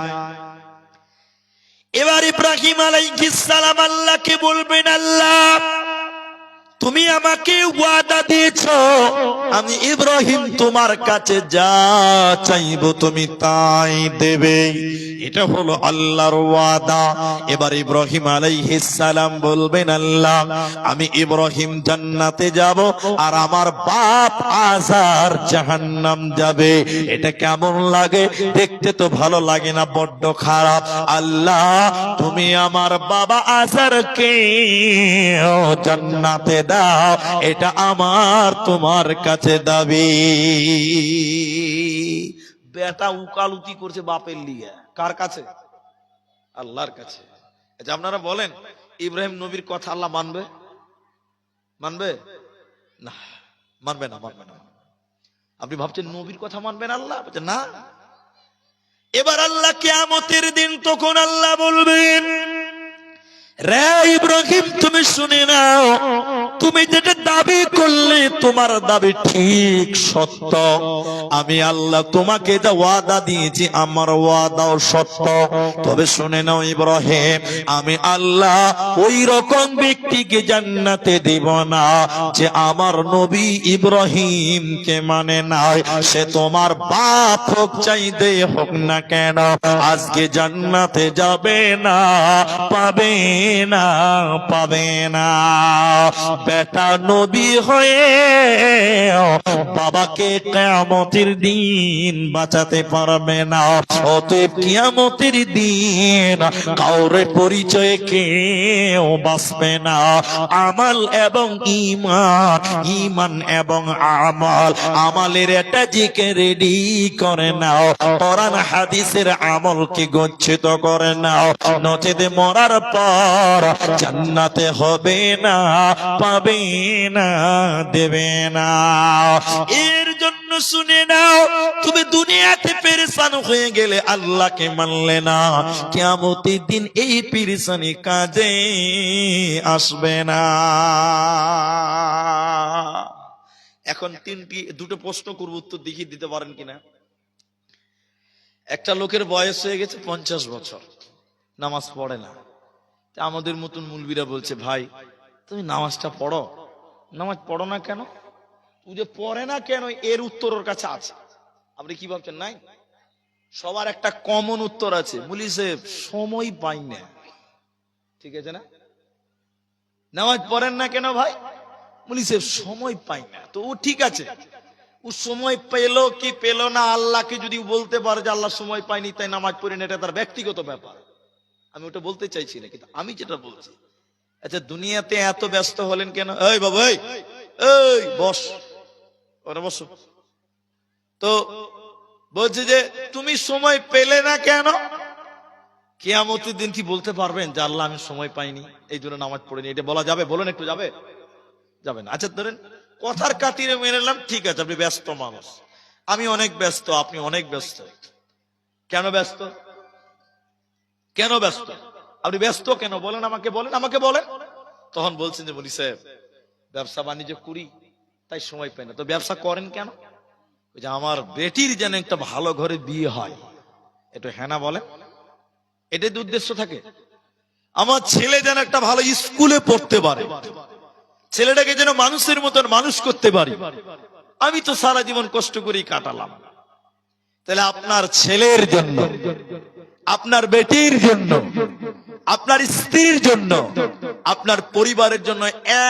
Speaker 1: এবার ইব্রাহিম আলাইহিস সালাম আল্লাহকে বলবেন, আল্লাহ তুমি তুমি আমাকে ওয়াদা দিয়েছো আমি ইব্রাহিম তোমার কাছে যা চাইবো তুমি তাই দেবে। এটা হলো আল্লাহর ওয়াদা। এবার ইব্রাহিম আলাইহিস সালাম বলবেন, আল্লাহ আমি ইব্রাহিম জান্নাতে যাব আর আমার বাপ আজার জাহান্নাম যাবে, এটা কেমন লাগে? দেখতে তো ভালো লাগে না, বড্ড খারাপ। আল্লাহ তুমি আমার বাবা আজারকে জান্নাতে দাও, এটা আমার তোমার কাছে দাবি। বেটা উকালুতি করছে বাপের লিগে, কার কাছে? আল্লাহর কাছে। আচ্ছা আপনারা বলেন, ইব্রাহিম নবীর কথা আল্লাহ মানবে? মানবে না, মানবে না, মানবে না। আপনি ভাবছেন নবীর কথা মানবেন আল্লাহ? না। এবার আল্লাহ কিয়ামতের দিন তখন আল্লাহ বলবেন, রে ইব্রাহিম তুমি শুনে নাও, তুমি যেটা দাবি করলে তোমার দাবি ঠিক সত্য। আমি আল্লাহ তোমাকে যা ওয়াদা দিয়েছি আমার ওয়াদাও সত্য। তবে শুনে নাও ইব্রাহিম, আমি আল্লাহ ওই রকম ব্যক্তিকে জান্নাতে দিব না যে আমার নবী ইব্রাহিমকে মানে নাই। সে তোমার বাপ হোক চাইতে হোক না কেন, আজকে জান্নাতে যাবে না, পাবে না, পাবে না। বেটা নবী হয়ে বাবাকে কিয়ামতের দিন বাঁচাতে পারবে না। অতএব কিয়ামতের দিন কাউরে পরিচয়ে কেউ বাঁচবে না। আমাল এবং ঈমান, ঈমান এবং আমল, আমালের একটা জিকে রেডি করে নাও, কোরআন হাদিসের আমলকে গচ্ছিত করে নাও, নচেতে মরার পর জান্নাতে হবে না, পাবে না, দেবে না। এর জন্য শুনে নাও, তুমি দুনিয়াতে পেরেশান হয়ে গেলে আল্লাহকে মানলে না, কিয়ামতের দিন এই পেরেশানি কাজে আসবে না। এখন দুটো প্রশ্ন করব, উত্তর দেখিয়ে দিতে পারেন কিনা। একটা লোকের বয়স হয়ে গেছে 50 বছর, নামাজ পড়ে না। আমাদের মতন মুলবিরা বলছে, ভাই তুমি নামাজটা পড়ো। নামাজ পড়ো না কেন? তুই যে পড়ে না কেন, এর উত্তর ওর কাছে আছে। আপনি কি ভাবছেন? নাই, সবার একটা কমন উত্তর আছে, বলি সে সময় পাই না। ঠিক আছে না? নামাজ পড়েন না কেন ভাই? বলি সে সময় পাই না। তো ও ঠিক আছে, ও সময় পেলো কি পেলো না, আল্লাহকে যদি বলতে পারে যে আল্লাহ সময় পাইনি তাই নামাজ পড়ি না, এটা তার ব্যক্তিগত ব্যাপার। আমি ওটা বলতে চাইছি না, কিন্তু আমি যেটা বলছি, আচ্ছা দুনিয়াতে এত ব্যস্ত হলেন কেন? এই বাবা, এই বস, ওরা বসো। তো বলছে যে তুমি সময় পেলে না কেন? কিয়ামতের দিন কি বলতে পারবেন যে আল্লাহ আমি সময় পাইনি এই জন্য নামাজ পড়িনি? এটা বলা যাবে? বলুন একটু, যাবে? যাবে না। আচ্ছা ধরেন কথার খাতিরে মেনে নিলাম, ঠিক আছে আপনি ব্যস্ত মানুষ, আমি অনেক ব্যস্ত, আপনি অনেক ব্যস্ত। কেন ব্যস্ত? কেন ব্যস্ত? আপনি ব্যস্ত কেন বলেন, আমাকে বলেন, আমাকে বলেন। তখন বলছেন যে বলি সাহেব ব্যবসা বাণিজ্য করি তাই সময় পাই না। তো ব্যবসা করেন কেন? ওই যে আমার বেটির যেন একটা ভালো ঘরে বিয়ে হয়, একটু হ্যাঁ না বলেন। এটাই তো উদ্দেশ্য থাকে। আমার ছেলে যেন একটা ভালো স্কুলে পড়তে পারে, ছেলেটাকে যেন মানুষের মতন মানুষ করতে পারি। আমি তো সারা জীবন কষ্ট করেই কাটালাম। তাহলে আপনার ছেলের জন্য, আপনার বেটির জন্য, আপনার স্ত্রীর জন্য, আপনার পরিবারের জন্য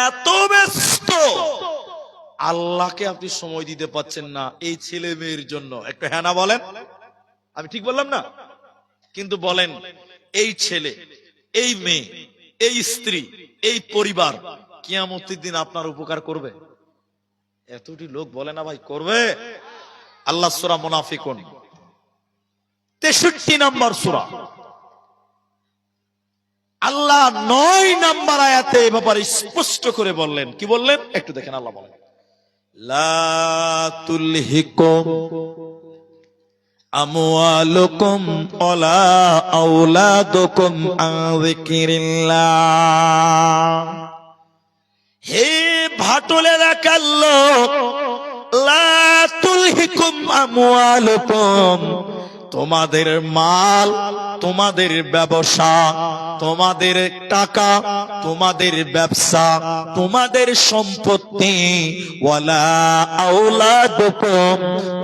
Speaker 1: এত ব্যস্ত, আল্লাহকে আপনি সময় দিতে পারছেন না এই ছেলে মেয়ের জন্য। একটু হ্যাঁ না বলেন। আমি ঠিক বললাম না? কিন্তু বলেন, এই ছেলে, এই মেয়ে, এই স্ত্রী, এই পরিবার কিয়ামতের দিন আপনার উপকার করবে? এতটি লোক বলে না ভাই করবে। আল্লাহ সূরা মুনাফিকুন 63 নম্বর সূরা, আল্লাহ 9 নম্বর আয়াতে এই ব্যাপারে স্পষ্ট করে বললেন। কি বললেন একটু দেখেন। আল্লাহ বলেন, লা তুলহিকুম আমওয়ালুকুম ওয়ালা আওলাদুকুম আন যিকরিল্লাহ। হে ভাটলে রাখাল্লো, লা তুলহিকুম আমওয়ালুকুম, তোমাদের মাল, তোমাদের ব্যবসা, তোমাদের টাকা, তোমাদের ব্যবসা, তোমাদের সম্পত্তি, ওয়ালা আওলাদুকুম,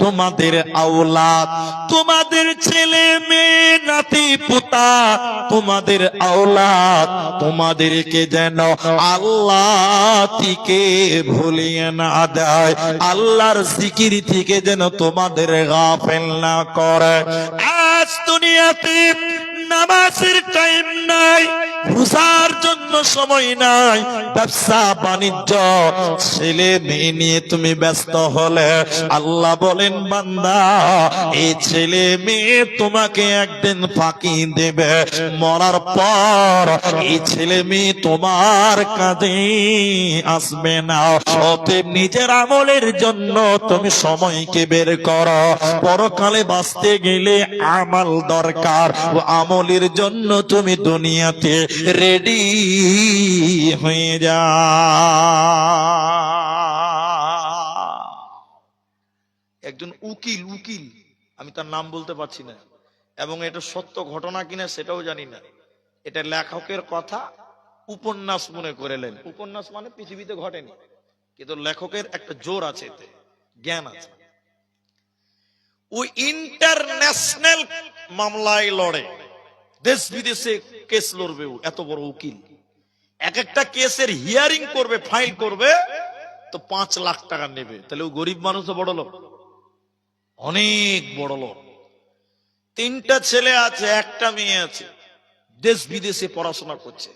Speaker 1: তোমাদের আওলাদ, তোমাদের ছেলে মেয়ে নাতি পুতা, তোমাদের আওলাদ, তোমাদেরকে যেন আল্লাহ থেকে ভুলিয়ে না দেয়, আল্লাহর জিকির থেকে যেন তোমাদের গাফেল না করে। আজ দুনিয়াতে নামাজের টাইম নাই, রোজার জন্য সময় নাই, ব্যবসা বাণিজ্য ছেলে মেয়ে নিয়ে তুমি ব্যস্ত হলে আল্লাহ বলেন বান্দা এই ছেলে মেয়ে তোমাকে একদিন ফাঁকি দেবে, মরার পর এই ছেলে মেয়ে তোমার কাঁধে আসবে না। অতএব নিজের আমলের জন্য তুমি সময়কে বের করো, পরকালে বাঁচতে গেলে আমল দরকার, ও আমলের জন্য তুমি দুনিয়াতে রেডি হয়ে যা। একজন উকিল, আমি তার নাম বলতে পারছি না, এবং এটা সত্য ঘটনা কিনা সেটাও জানি না, এটা লেখকের কথা, উপন্যাস মনে করেলেন। উপন্যাস মানে পৃথিবীতে ঘটেনি, কিন্তু লেখকের একটা জোর আছে, এতে জ্ঞান আছে। ও ইন্টারন্যাশনাল মামলায় লড়ে, দেশ বিদেশে কেস লড়বে, এত বড় উকিল। এক একটা কেসের হিয়ারিং করবে, ফাইল করবে, তো 5 লাখ টাকা নেবে। তাহলে ও গরিব মানুষ, বড় লোক, অনেক বড় লোক। 3টা ছেলে আছে, একটা মেয়ে আছে, দেশ বিদেশে পড়াশোনা করছে।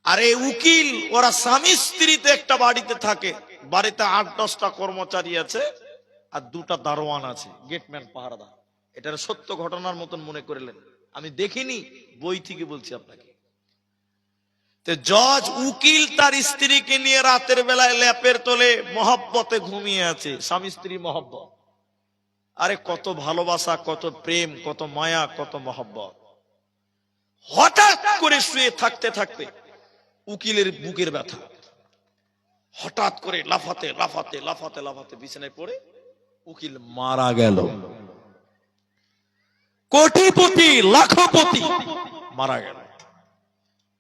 Speaker 1: আর এই উকিল ওরা স্বামী স্ত্রীতে একটা বাড়িতে থাকে, বাড়িতে 8-10টা কর্মচারী আছে, আর 2টা দারোয়ান আছে, গেটম্যান, পাহারাদার। এটার সত্য ঘটনার মতন মনে করলেন, আমি দেখিনি, বই থেকে বলছি আপনাকে। তো জজ উকিল তার স্ত্রীকে নিয়ে রাতের বেলায় ল্যাপের তলে মহব্বতে ঘুমিয়ে আছে, স্বামী স্ত্রী মহব্বত। আরে কত ভালোবাসা, কত প্রেম, কত মায়া, কত মহব্বত। হঠাৎ করে শুয়ে থাকতে থাকতে উকিলের বুকের ব্যথা, হঠাৎ করে লাফাতে লাফাতে লাফাতে লাফাতে বিছানায় পড়ে উকিল মারা গেল। কোটিপতি, লাখপতি মারা গেল।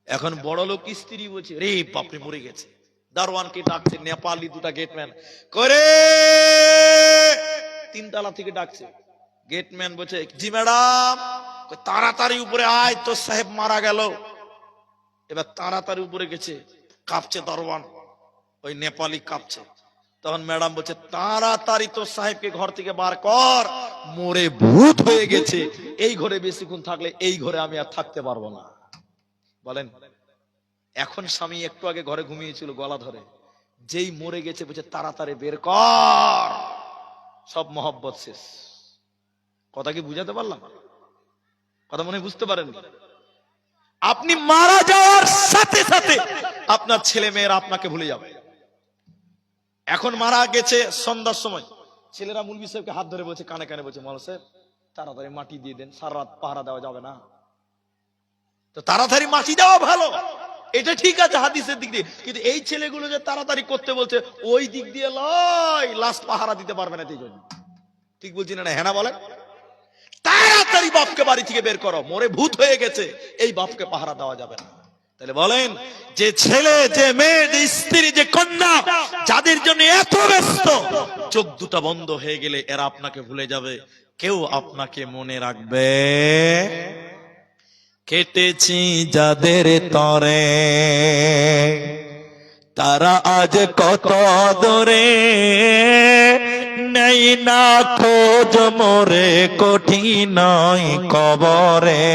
Speaker 1: এখন বড় লোক স্ত্রী বলছে, রে বাপরে মরে গেছে। দারোয়ানকে ডাকছে, নেপালি 2টা গেটম্যান করে 3 তলা থেকে ডাকছে। গেটম্যান বলছে, জি ম্যাডাম। তাড়াতাড়ি উপরে আয়, তো সাহেব মারা গেল। এবার তাড়াতাড়ি উপরে গেছে, কাঁপছে দারোয়ান, ওই নেপালি কাঁপছে। তখন ম্যাডাম বলছে, তাড়াতাড়ি তো সাহেবকে ঘর থেকে বার কর, মরে ভূত হয়ে গেছে। এই ঘরে বেশিক্ষণ থাকলে এই ঘরে আমি আর থাকতে পারবো না। বলেন, এখন স্বামী একটু আগে ঘরে ঘুমিয়েছিল গলা ধরে, যেই মরে গেছে বলছে তাড়াতাড়ি বের কর, সব মহব্বত শেষ। কথা কি বুঝাতে পারলাম? কথা মনে বুঝতে পারেননি? আপনি মারা যাওয়ার সাথে সাথে আপনার ছেলে মেয়েরা আপনাকে ভুলে যাবে। এখন মারা গেছে সন্ধ্যার সময়, ছেলেরা মুলবি সাহেবকে হাত ধরে বলছে, কানে কানে বলছে, মৌলানা সাহেব তাড়াতাড়ি মাটি দিয়ে দেন, সারা রাত পাহারা দেওয়া যাবে না। তো তাড়াতাড়ি মাটি দেওয়া ভালো, এটা ঠিক আছে হাদিসের দিক দিয়ে, কিন্তু এই ছেলেগুলো যে তাড়াতাড়ি করতে বলছে, ওই দিক দিয়ে লয়, লাস্ট পাহারা দিতে পারবে না। এই জন্য ঠিক বলছি না? হ্যাঁ না বলেন? তাড়াতাড়ি বাপকে বাড়ি থেকে বের করো, মরে ভূত হয়ে গেছে, এই বাপকে পাহারা দেওয়া যাবে না। তাহলে বলেন, যে ছেলে, যে মেয়ে, যে স্ত্রী, যে কন্যা, যাদের জন্য এত ব্যস্ত, চোখ 2টা বন্ধ হয়ে গেলে এরা আপনাকে ভুলে যাবে, কেউ আপনাকে মনে রাখবে। কেটেছি যাদের তরে, তারা আজ কত দূরে, নেই না খোঁজ মোরে কঠিন কবরে,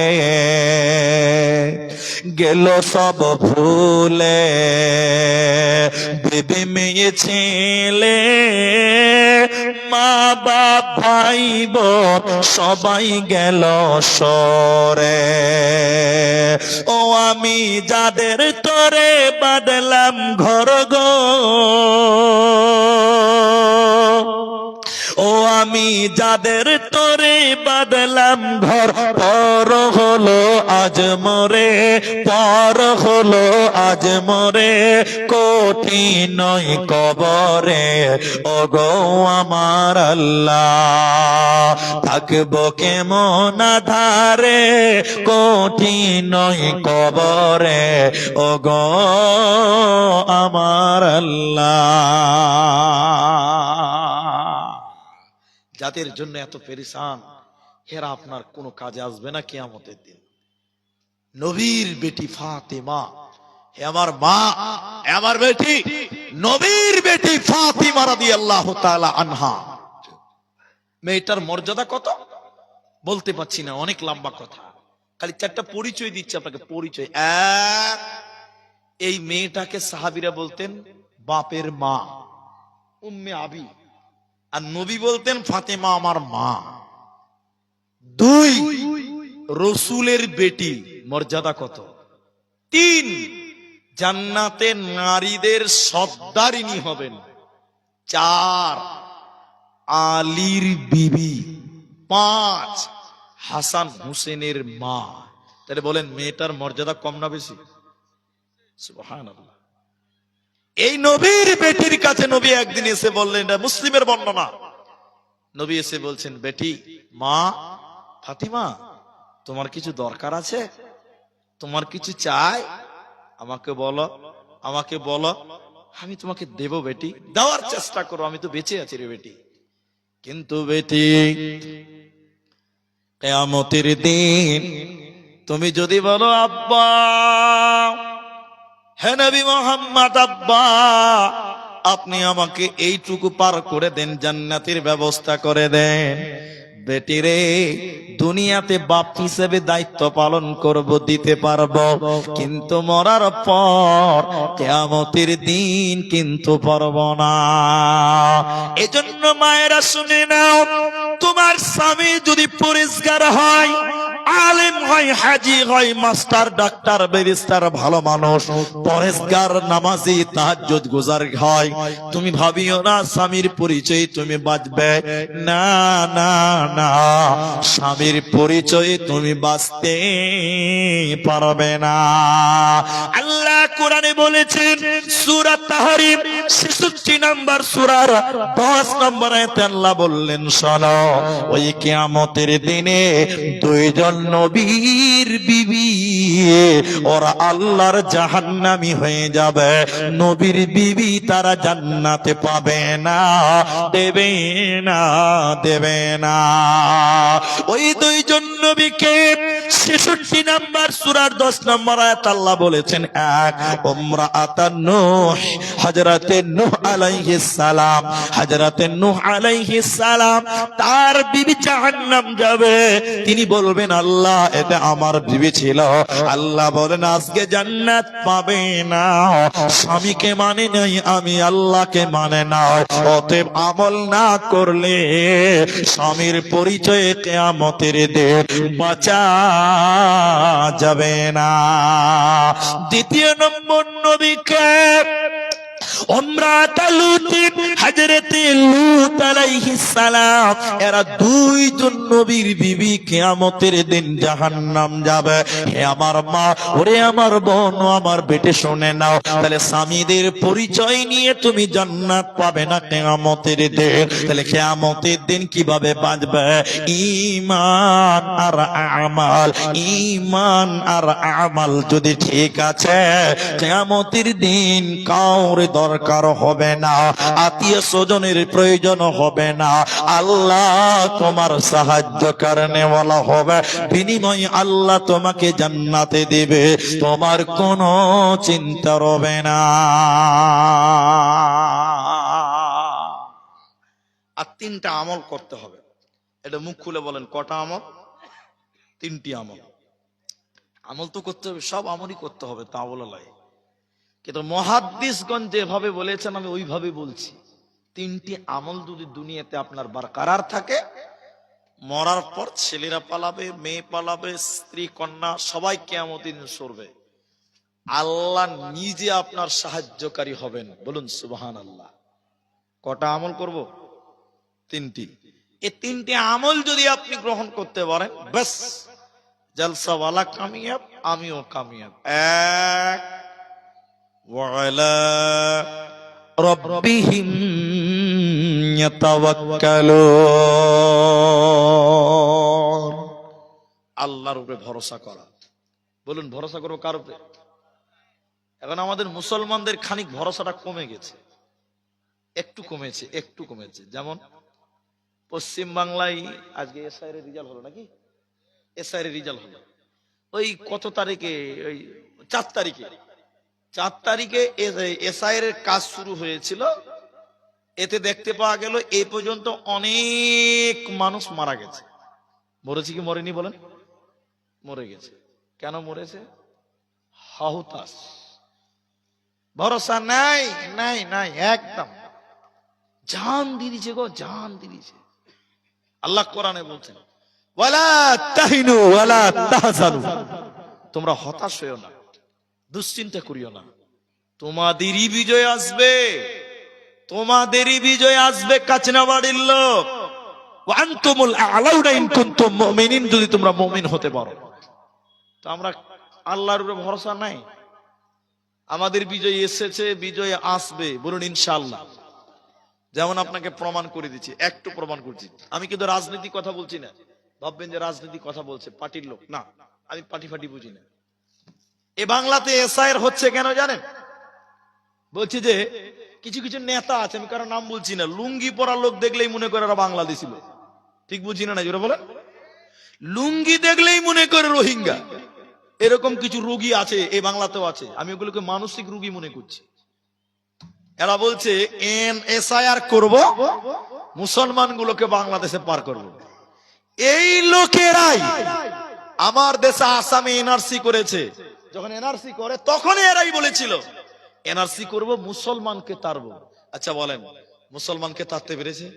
Speaker 1: গেল সব ভুলে, বেবি মেয়ে ছেলে, মা বাপ ভাই বোন সবাই গেল সরে। ও আমি যাদের তরে বাঁধলাম ঘর গো, ও আমি আমি যাদের তোরে বাদলাম ঘর, পর হলো আজ মরে, পর হলো আজ মরে, কঠিন নয় কবরে ওগো আমার আল্লাহ। থাকবো কেমন ধারে, কঠিন নয় কবরে ওগো আমার আল্লাহ। যাদের জন্য এত পেরেশান, হেরা আপনার কোনো কাজে আসবে না কিয়ামতের দিন। নবীর বেটি ফাতেমা, হে আমার মা, হে আমার বেটি, নবীর বেটি ফাতিমা রাদিয়াল্লাহু তাআলা আনহা। মেয়েটার মর্যাদা কত বলতে পারছি না, অনেক লম্বা কথা, খালি চারটা পরিচয় দিচ্ছে আপনাকে। পরিচয় এক, এই মেয়েটাকে সাহাবীরা বলতেন বাপের মা, উম্মে আবি, আর নবী বলতেন ফাতেমা আমার মা। দুই, রসুলের বেটি, মর্যাদা কত। তিন, জান্নাতে নারীদের সর্দারিনী হবেন। চার, আলীর বিবি। পাঁচ, হাসান হুসেনের মা। তাহলে বলেন মেয়েটার মর্যাদা কম না বেশি? সুবহানাল্লাহ। এই নবীর বেটির কাছে নবী একদিন এসে বললেন, এটা মুসলিমের বর্ণনা, নবী এসে বলছেন, বেটি, মা ফাতিমা, তোমার কিছু দরকার আছে, তোমার কিছু চাই, আমাকে বলো, আমাকে বলো, আমি তোমাকে দেব বেটি, দেওয়ার চেষ্টা করো, আমি তো বেঁচে আছি রে বেটি। কিন্তু বেটি, কিয়ামতের দিন তুমি যদি বলো আব্বা, হে নবী মুহাম্মদ আব্বা, আপনি আমাকে এইটুকু পার করে দেন, জান্নাতের ব্যবস্থা করে দেন, বেটি রে, দুনিয়াতে বাপ হিসেবে দায়িত্ব পালন করব, দিতে পারবো, কিন্তু মরার পর কিয়ামতের দিন কিন্তু পারবো না। এজন্য মায়েরা শুনে নাও, তোমার স্বামী যদি পরিষ্কার হয়, আলেম হয়, হাজি হয়, মাস্টার, ডাক্তার, ব্যারিস্টার, ভালো মানুষ, পরেশগার, নামাজি, তাহাজ্জুদ গুজার হয়, তুমি ভাবিও না স্বামীর পরিচয় তুমি বাঁচবে, না না না, স্বামীর পরিচয় তুমি বাঁচতে পারবে না। আল্লাহ কোরআনে বলেছেন, সূরা তাহরিম 66 নম্বর সূরার 10 নম্বর আয়াতে আল্লাহ বললেন, শোনো, ওই কিয়ামতের দিনে দুইজন নবীর বিবি ওরা আল্লাহর জাহান্নামী হয়ে যাবে। নবীর বিবি তারা জান্নাতে পাবে না, দেবে না, দেবে না। ওই দুইজন নবীকে 66 নম্বর সূরার 10 নম্বর আয়াত আল্লাহ বলেছেন, এক, উমরাআতান নূহ, হযরতে নূহ আলাইহিস সালাম, হযরতে নূহ আলাইহিস সালাম, তার বিবি জাহান্নাম যাবে। তিনি বলবেন, আল্লাহ এটা আমার বিবি ছিল। আল্লাহ বলেন, আজকে জান্নাত পাবে না, স্বামীকে মানে নাই, আমি আল্লাহকে মানে না, অতএব আমল না করলে স্বামীর পরিচয়ে কিয়ামতের দিন বাঁচা যাবে না। দ্বিতীয় নম্বর নবীকে হযরতে লূত আলাইহিস সালাম, এরা দুইজন নবীর বিবি কিয়ামতের দিন জাহান্নাম যাবে। হে আমার মা, ওরে আমার বোন, আমার বেটে শুনে নাও, তাহলে স্বামীদের পরিচয় নিয়ে তুমি জান্নাত পাবে না কিয়ামতের দিন। তাহলে কিয়ামতের দিন কিভাবে বাঁচবে? ঈমান আর আমাল, ঈমান আর আমাল যদি ঠিক আছে, কিয়ামতের দিন কাউরে দরকার হবে না, আত্মীয় স্বজনের প্রয়োজন হবে না, আল্লাহ তোমার সাহায্য করনে ওয়ালা হবে, বিনিময়ে আল্লাহ তোমাকে জান্নাতে দিবে, তোমার কোনো চিন্তা রবে না। আর তিনটা আমল করতে হবে, এটা মুখ খুলে বলেন, কটা আমল? তিনটি আমল। আমল তো করতে হবে, সব আমলই করতে হবে, তা বলা লাগে, কিন্তু মুহাদ্দিসগণ যেভাবে বলেছেন আমি ওইভাবে বলছি। তিনটি আমল যদি দুনিয়াতে আপনার বরকরার থাকে, মরার পর ছেলেরা পালাবে, মেয়ে পালাবে, স্ত্রী কন্যা সবাই কিয়ামতের দিন সরবে, আল্লাহ নিজে আপনার সাহায্যকারী হবেন। বলুন সুবহানাল্লাহ। কটা আমল করব? তিনটি। এই তিনটে আমল যদি আপনি গ্রহণ করতে পারেন, ব্যাস জলসাওয়ালা কামিয়াব, আমিও কামিয়াব। এক, ওয়ালা রাব্বিহিম ইয়াতাওয়াক্কালুন, আল্লাহর উপরে ভরসা করা। বলুন ভরসা করবো কার উপরে? এখন আমাদের মুসলমানদের খানিক ভরসাটা কমে গেছে, একটু কমেছে। যেমন পশ্চিম বাংলায় আজকে এসআইয়ের রেজাল্ট হলো নাকি? এসআইয়ের রেজাল্ট হলো ওই কত তারিখে? ওই 4 তারিখে এসআইয়ের কাজ শুরু হয়েছিল। এতে দেখতে পাওয়া গেল এই পর্যন্ত অনেক মানুষ মারা গেছে। মরেছে কি মরেনি বলেন? মরে গেছে। কেন মরেছে? হাহুতাস, ভরসা নাই, একদম জান দিয়েছে গো, জান দিয়েছে। আল্লাহ কোরআনে বলছেন, ওয়ালা তাহিনু ওয়ালা তাহজানু, তোমরা হতাশ হইও না, দুশ্চিন্তা করিও না, তোমাদেরই বিজয় আসবে, কাচনাবাড়ির লোক। ওয়া আনতুমুল আ'লাউনা ইন কুনতুম মুমিনিন, যদি তোমরা মুমিন হতে পারো। তো আমরা আল্লাহর উপরে ভরসা নাই, আমাদের বিজয় এসেছে, বিজয় আসবে, বলুন ইনশাআল্লাহ। যেমন আপনাকে প্রমাণ করে দিচ্ছি, একটু প্রমাণ করছি। আমি কিন্তু রাজনীতি কথা বলছি না, ভাববেন যে রাজনীতি কথা বলছে পার্টির লোক, না, আমি পার্টি ফাটি বুঝি না। এ বাংলাতে এসআইআর হচ্ছে কেন জানেন? বলছি যে কিছু কিছু নেতা আছে, আমি কারো নাম বলছি না, লুঙ্গি পরা লোক দেখলেই মনে করে ওরা বাংলাদেশি লোক। ঠিক বুঝি না, জোরে বলেন। লুঙ্গি দেখলেই মনে করে রোহিঙ্গা। এরকম কিছু রোগী আছে, এই বাংলাতেও আছে। আমি ওগুলোকে মানসিক রোগী মনে করছি। এরা বলছে এসআইআর করব, মুসলমানগুলোকে বাংলাদেশে পার করব। এই লোকেরাই আমার দেশে আসামে এনআরসি করেছে। যখন এনআরসি করে তখন এরাই বলেছিল এনআরসি করব, মুসলমানকে তাড়ব। আচ্ছা বলেন, মুসলমানকে তাড়তে পেরেছে?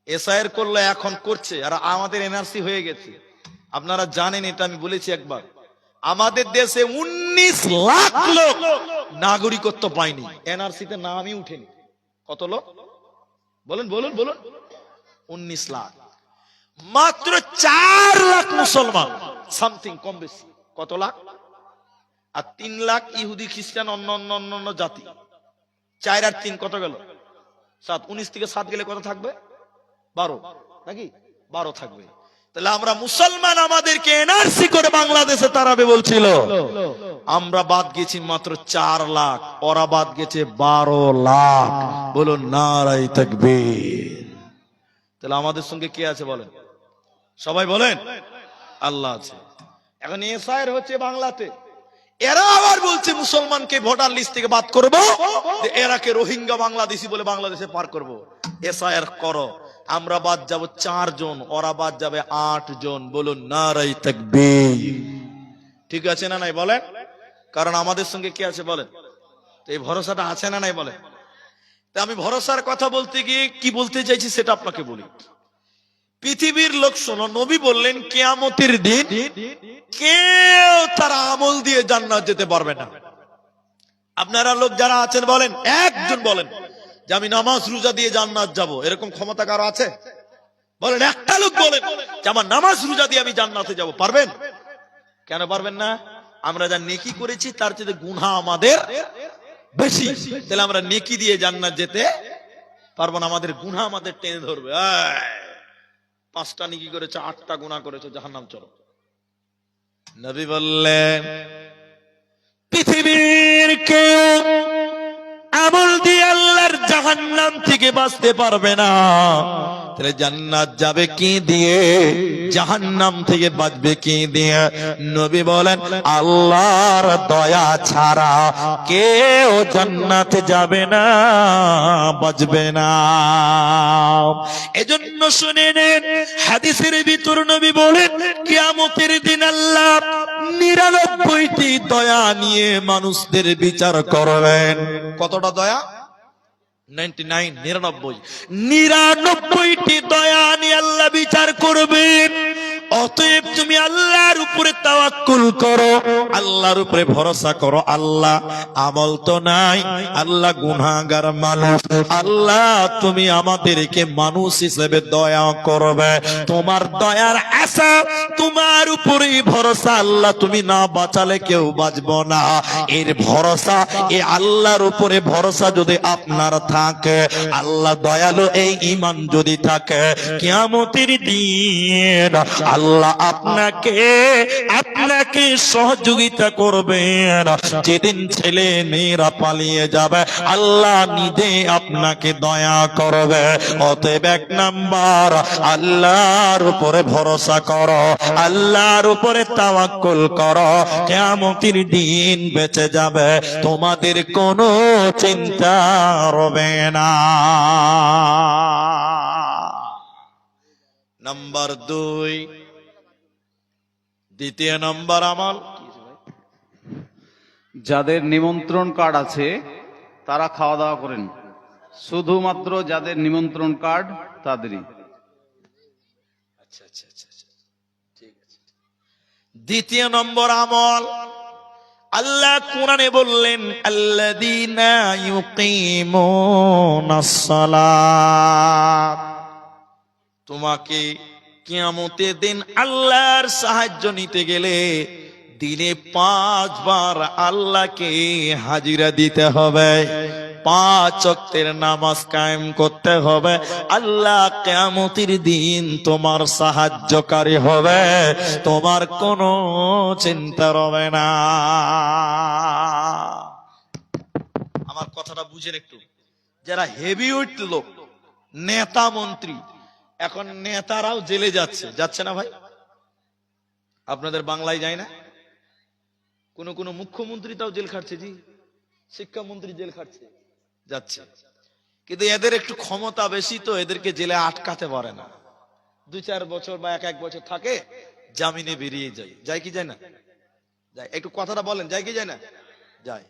Speaker 1: এসআইআর করলো, এখন করছে, আর আমাদের এনআরসি হয়ে গেছে। আপনারা জানেন এটা, আমি বলেছি একবার, আমাদের দেশে 19 লাখ লোক নাগরিকত্ব পায়নি, এনআরসিতে নামই উঠেনি। কত লোক বলেন? 19 লাখ। মাত্র 4 লাখ মুসলমান, সামথিং, কম বেশি। কত লাখ? আর 3 লাখ ইহুদি, খ্রিস্টান, অন্য জাতি। 4 আর 3 কত গেল? 7। 19 থেকে 7 গেলে কত থাকবে? 12 নাকি? 12 থাকবে। তাহলে আমরা মুসলমান, আমাদেরকে এনআরসি করে বাংলাদেশে তাড়াবে বলছিল, আমরা বাদ গেছি মাত্র 4 লাখ, ওরা বাদ গেছে 12 লাখ। বলুন নারায়ে তাকবীর। তাহলে আমাদের সঙ্গে কে আছে বলেন? সবাই বলেন আল্লাহ আছে। এখন এসআইআর হচ্ছে বাংলাতে, এরা আবার বলছে মুসলমানকে ভোটার লিস্ট থেকে বাদ করব, এরাকে রোহিঙ্গা বাংলাদেশি বলে বাংলাদেশে পার করব। এসআইআর করো, আমরা বাদ যাব 4 জন, ওরা বাদ যাবে 8 জন। বলুন নারায়ে তাকবীর। ঠিক আছে না নাই বলেন? কারণ আমাদের সঙ্গে কে আছে বলেন? তো এই ভরসাটা আছে না নাই বলেন? তা আমি ভরসার কথা বলতে গিয়ে কি বলতে চাইছি সেটা আপনাকে বলি। পৃথিবীর লোক শোনো, নবী বললেন কিয়ামতের দিন কেউ তার আমল দিয়ে জান্নাত যেতে পারবে না। আপনারা লোক যারা আছেন বলেন, একজন বলেন যে আমি নামাজ রোজা দিয়ে জান্নাত যাব, এরকম ক্ষমতা কারো আছে? বলেন, একটা লোক বলেন যে আমার নামাজ রোজা দিয়ে আমি জান্নাতে যাব। পারবেন? কেন পারবেন না? আমরা যা নেকি করেছি তার চেয়ে গুনাহ আমাদের বেশি। তাহলে আমরা নেকি দিয়ে জান্নাত যেতে পারবো না, আমাদের গুনাহ আমাদের টেনে ধরবে। 5টা নেকি করেছে, 8টা গুনাহ করেছে, জাহান্নাম চলো। নবী বললেন পৃথিবীর কেউ আমল দিয়ে আল্লাহর জাহান্নাম থেকে বাঁচতে পারবে না। তাহলে জান্নাত যাবে কি দিয়ে, জাহান্নাম থেকে বাঁচবে কি দিয়ে? নবী বলেন আল্লাহর দয়া ছাড়া কেউ জান্নাতে যাবে না, বাঁচবে না। এজন্য শুনে নেন, হাদিসের ভিতর নবী বলেন কিয়ামতের দিন আল্লাহ 99টি দয়া নিয়ে মানুষদের বিচার করবেন। কতটা দয়া? 99টি দয়া নিয়ে আল্লাহ বিচার করবেন। অতএব তুমি আল্লাহ আল্লাহর উপরে তাওয়াক্কুল করো, আল্লাহর উপরে ভরসা করো। আল্লাহ আমল তো নাই, আল্লাহ গুনাহগার মানুষ, আল্লাহ তুমি আমাদেরকে মানুষ হিসেবে দয়া করবে, তোমার দয়ার আশা, তোমার উপরেই ভরসা। আল্লাহ তুমি না বাঁচালে কেউ বাঁচবো না, এর ভরসা, এই আল্লাহর উপরে ভরসা যদি আপনার থাকে, আল্লাহ দয়ালু, এই ঈমান যদি থাকে, কিয়ামতের দিন আল্লাহ আপনাকে সহযোগিতা করবেন। যেদিন ছেলে মেয়েরা পালিয়ে যাবে, আল্লাহ নিজে আপনাকে দয়া করবে। অতএব এক নাম্বার, আল্লাহর উপরে ভরসা করো, আল্লাহর উপরে তাওয়াক্কুল করো, কিয়ামতের দিন বেঁচে যাবে, তোমাদের কোনো চিন্তা হবে না। নাম্বার 2, দ্বিতীয় নাম্বার আমল,
Speaker 2: যাদের নিমন্ত্রণ কার্ড আছে তারা খাওয়া দাওয়া করেন, শুধুমাত্র যাদের নিমন্ত্রণ কার্ড তাদেরই।
Speaker 1: আচ্ছা আচ্ছা আচ্ছা, ঠিক আছে। দ্বিতীয় নম্বর আমল, আল্লাহ কোরআনে বললেন, আল্লাযীনা ইউকিমুনাস সালাত। তোমাকে কিয়ামতের দিন আল্লাহর সাহায্য নিতে গেলে দিনে 5 বার আল্লাহকে হাজিরা দিতে হবে, 5 ওয়াক্তের নামাজ কায়েম করতে হবে। আল্লাহ কিয়ামতের দিন তোমার সাহায্যকারী হবে, তোমার কোনো চিন্তা হবে না। আমার কথাটা বুঝেন একটু। যারা হেভিওয়েট লোক, নেতা মন্ত্রী, এখন নেতারাও জেলে যাচ্ছে না ভাই? আপনাদের বাংলায় যায় না? কোন মুখ্যমন্ত্রী তাও জেল খাটছে, জি, শিক্ষামন্ত্রী জেল খাটছে, যাচ্ছে। কিন্তু এদের একটু ক্ষমতা বেশি, তো এদেরকে জেলে আটকাতে পারে না। 2-4 বছর বা 1 বছর থাকে, জামিনে বেরিয়ে যায় কি যায় না? যায়। একটু কথাটা বলেন, যায় কি যায় না? যায়।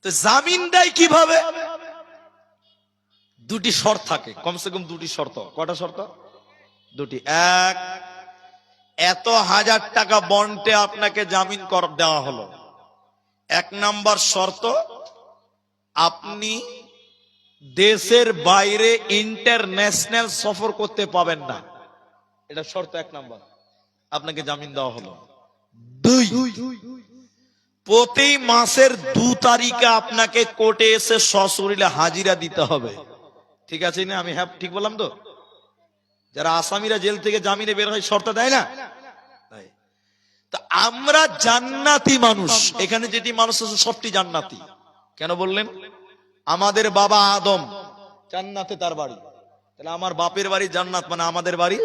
Speaker 1: তো জামিন দেয় কিভাবে? 2টি শর্ত থাকে, কমসে কম 2টি শর্ত। কটা শর্ত? 2টি। এক, এত 1000 টাকা বন্ডে আপনাকে জামিন দেওয়া হলো। 1 নাম্বার শর্ত, আপনি দেশের বাইরে ইন্টারন্যাশনাল সফর করতে পাবেন না, এটা শর্ত 1 নাম্বার, আপনাকে জামিন দেওয়া হলো। 2, প্রতি মাসের 2 তারিখে আপনাকে কোর্টে এসে সশরীরে হাজিরা দিতে হবে। ঠিক আছে না? আমি হ্যাঁ ঠিক বললাম তো? যারা আসামিরা জেল থেকে জামিনে বের হয় শর্ত দেয় না? তা আমরা জান্নাতি মানুষ, এখানে যেটি মানুষ আছে সবটি জান্নাতি। কেন বললেন? আমাদের বাবা আদম জান্নাতে তার বাড়ি, তাহলে আমার বাপের বাড়ি জান্নাত, মানে আমাদের বাড়ি।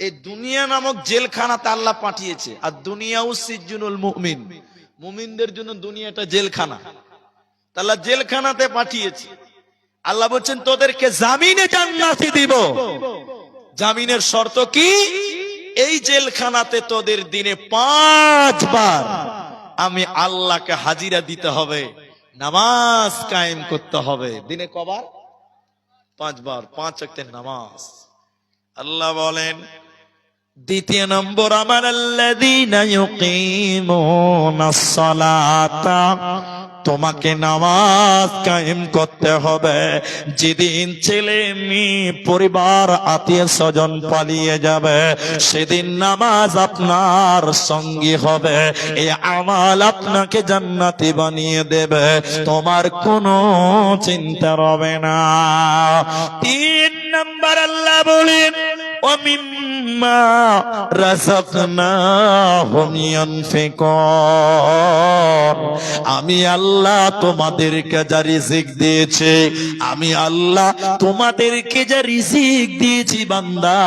Speaker 1: এই দুনিয়া নামক জেলখানাতে আল্লাহ পাঠিয়েছে। আর দুনিয়াও সিজনুল মুমিন, মুমিনদের জন্য দুনিয়াটা জেলখানা। আল্লাহ জেলখানাতে পাঠিয়েছে। আল্লাহ বলছেন তোদেরকে জামিনে জান্নাতি দিব। জামিনের শর্ত কি? এই জেলখানাতে তোদের দিনে 5 বার আমি আল্লাহকে হাজিরা দিতে হবে, নামাজ কায়েম করতে হবে। দিনে কবার? 5 বার, 5 ওয়াক্তের নামাজ। আল্লাহ বলেন দ্বিতীয় নম্বর আমার, আল্লাযীনা ইউকিমুনাস সালাতা, তোমাকে নামাজ কায়েম করতে হবে। যেদিন ছেলে মেয়ে পরিবার আত্মীয় স্বজন পালিয়ে যাবে, সেদিন নামাজ আপনার সঙ্গী হবে। এই আমাল আপনাকে জান্নাতি বানিয়ে দেবে, তোমার কোনো চিন্তা হবে না। 3 নাম্বার আল্লাহ বলেন, ওয়ামিম্মা রাযাকনাহুম ইউনফিকুন। আমি আল্লাহ তোমাদেরকে যা রিজিক দিয়েছি, আমি আল্লাহ তোমাদেরকে যা রিজিক দিয়েছি বান্দা,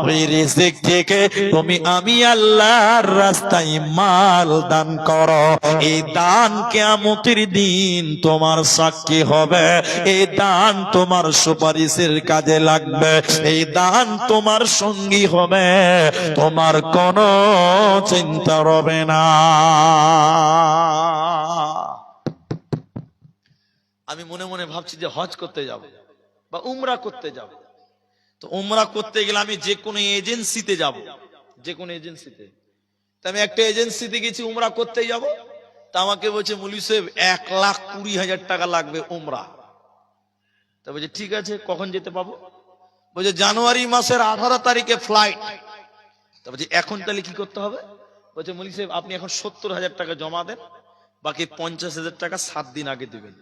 Speaker 1: ওই রিজিক থেকে তুমি আমি আল্লাহর রাস্তায় মাল দান করো। এই দান কিয়ামতের দিন তোমার সাক্ষী হবে, এই দান তোমার সুপারিশের কাজে লাগবে, এই দান তোমার সঙ্গী হবে, তোমার কোনো চিন্তা হবে না। আমি মনে মনে ভাবছি যে হজ করতে যাব বা উমরা করতে যাব। তো উমরা করতে গেলে আমি যে কোনো এজেন্সিতে যাব, যে কোনো এজেন্সিতে। তা আমি একটা এজেন্সিতে গেছি উমরা করতে যাব, তা আমাকে বলছে মৌলভী সাহেব 1,20,000 টাকা লাগবে উমরা। তা বলছে ঠিক আছে, কখন যেতে পাবো? বলছে জানুয়ারি মাসের 18 তারিখে ফ্লাইট। তা বলছে এখন তাহলে কি করতে হবে? বলছে মৌলভী সাহেব আপনি এখন 70,000 টাকা জমা দেন, বাকি 50,000 টাকা 7 দিন আগে দিবেন।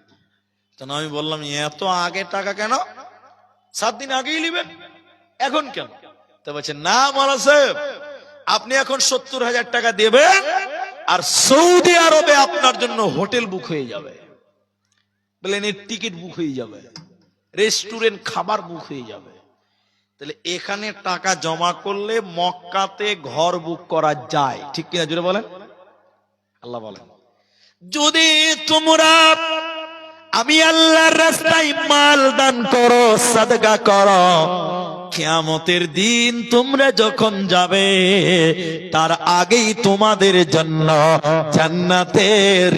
Speaker 1: তা আমি বললাম এত আগে টাকা কেন? 7 দিন আগেই নেবেন, এখন কেন? তা বলছে না মাওলানা সাহেব, আপনি এখন 70,000 টাকা দেবেন আর সৌদি আরবে আপনার জন্য হোটেল বুক হয়ে যাবে, প্লেনের টিকিট বুক হয়ে যাবে, রেস্টুরেন্ট খাবার বুক হয়ে যাবে। তাহলে এখানে টাকা জমা করলে মক্কাতে ঘর বুক করা যায়, ঠিক কিনা জোরে বলেন? আল্লাহ বলেন যদি তোমরা আমি আল্লাহর রাস্তায় মাল দান করো, সাদকা করো, কিয়ামতের দিন তোমরা যখন যাবে তার আগেই তোমাদের জন্য জান্নাতে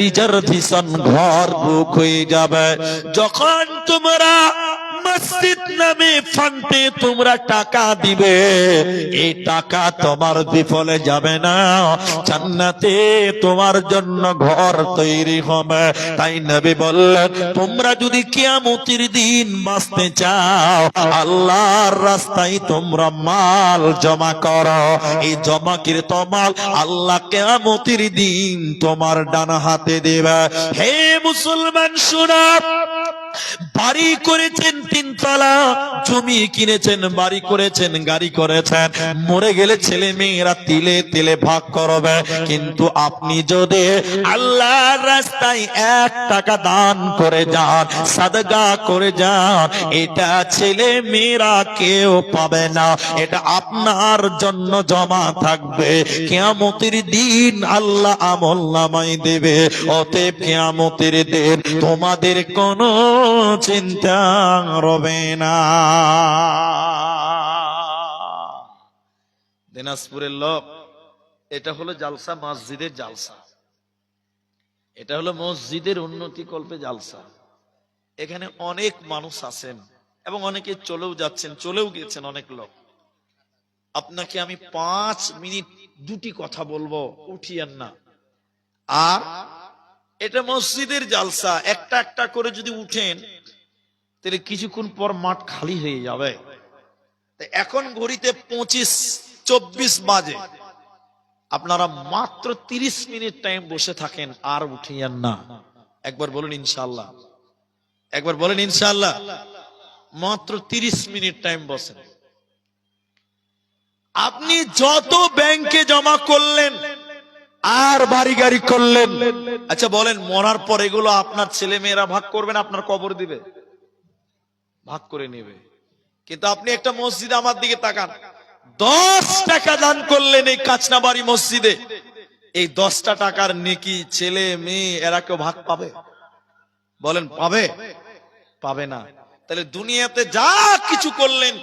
Speaker 1: রিজার্ভেশন ঘর বুক হয়ে যাবে। যখন তোমরা মসজিদ নামে ফান্ডে তোমরা টাকা দিবে, এই টাকা তোমার বিফলে যাবে না, জান্নাতে তোমার জন্য ঘর তৈরি হবে। তাই নবী বললেন তোমরা যদি কিয়ামতের দিন বাঁচতে চাও, আল্লাহর রাস্তায় তোমরা মাল জমা করো। এই জমাকৃত মাল আল্লাহ কিয়ামতের দিন তোমার ডান হাতে দেবে। হে মুসলমান শোনো, বাড়ি করেছেন 3 তলা, জমি কিনেছেন, বাড়ি করেছেন, গাড়ি করেছেন, মরে গেলে ছেলে মেয়েরা তিলে তিলে ভাগ করবে। কিন্তু আপনি যদি আল্লাহর রাস্তায় 1 টাকা দান করে যান, সাদকা করে যান, এটা ছেলে মেয়েরা কেউ পাবে না, এটা আপনার জন্য জমা থাকবে। কিয়ামতের দিন আল্লাহ আমলনামায় দেবে। অতএব কিয়ামতের দিন তোমাদের কোনো চিন্তা রবে না। দিনাজপুরের লোক, এটা হলো জালসা, মসজিদের জালসা, এটা হলো মসজিদের উন্নতি কল্পে জালসা। এখানে অনেক মানুষ আছেন এবং অনেকে চলেও যাচ্ছেন, চলেও গেছেন অনেক লোক। আপনাকে আমি 5 মিনিট 2টি কথা বলবো, উঠিয়েন না। আর এটা মসজিদের জালসা, একটা একটা করে যদি উঠেন তাহলে কিছুক্ষণ পর মাঠ খালি হয়ে যাবে। এখন ঘড়িতে 25:24 বাজে, আপনারা মাত্র 30 মিনিট টাইম বসে থাকেন, আর উঠিয়েন না। একবার বলুন ইনশাআল্লাহ, একবার বলেন ইনশাআল্লাহ। মাত্র 30 মিনিট টাইম বসেন। আপনি যত ব্যাংকে জমা করলেন আর বাড়ি গাড়ি করলেন, আচ্ছা বলেন মরার পর এগুলো আপনার ছেলে মেয়েরা ভাগ করবেন, আপনার কবর দিবে? ভাগ করে নেবে। কিন্তু আপনি একটা মসজিদে আমার দিকে তাকান, 10 টাকা দান করলেন এই কাচনাবাড়ি মসজিদে, এই 10টা টাকার নেকি ছেলে মেয়ে এরা কেউ ভাগ পাবে? বলেন পাবে? পাবে না। তাহলে দুনিয়াতে যা কিছু করলেন,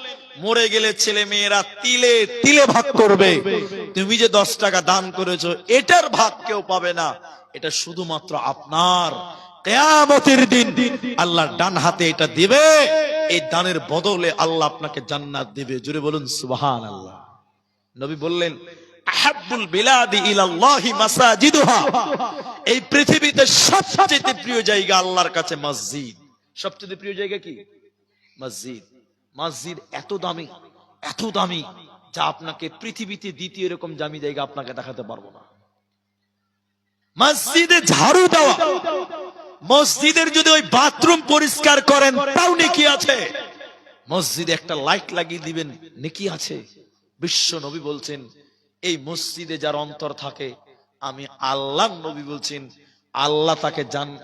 Speaker 1: মরে গেলে ছেলে মেয়েরা তিলে তিলে ভাগ করবে। তুমি যে 10 টাকা দান করেছো এটার ভাগ কেউ পাবে না, এটা শুধুমাত্র আপনার। কিয়ামতের দিন আল্লাহর ডান হাতে এটা দিবে, এই দানের বদলে আল্লাহ আপনাকে জান্নাত দিবে। জোরে বলুন সুবহানাল্লাহ। নবী বললেন আহাব্বুল বিলাদি ইলাল্লাহি মাসাজিদুহা, এই পৃথিবীতে সবচেয়ে প্রিয় জায়গা আল্লাহর কাছে মসজিদ। সবচেয়ে প্রিয় জায়গা কি? মসজিদ। মসজিদ এত দামি, এত দামি, যা আপনাকে পৃথিবীতে দ্বিতীয় এরকম দামি জায়গা আপনাকে দেখাতে পারবো না। মসজিদে ঝাড়ু দেওয়া, মসজিদের যদি ওই বাথরুম পরিষ্কার করেন তাও নেকি আছে। মসজিদে একটা লাইট লাগিয়ে দিবেন, নেকি আছে। বিশ্ব নবী বলছেন এই মসজিদে যার অন্তর থাকে, আমি আল্লাহ, নবী বলছেন আল্লাহ তাকে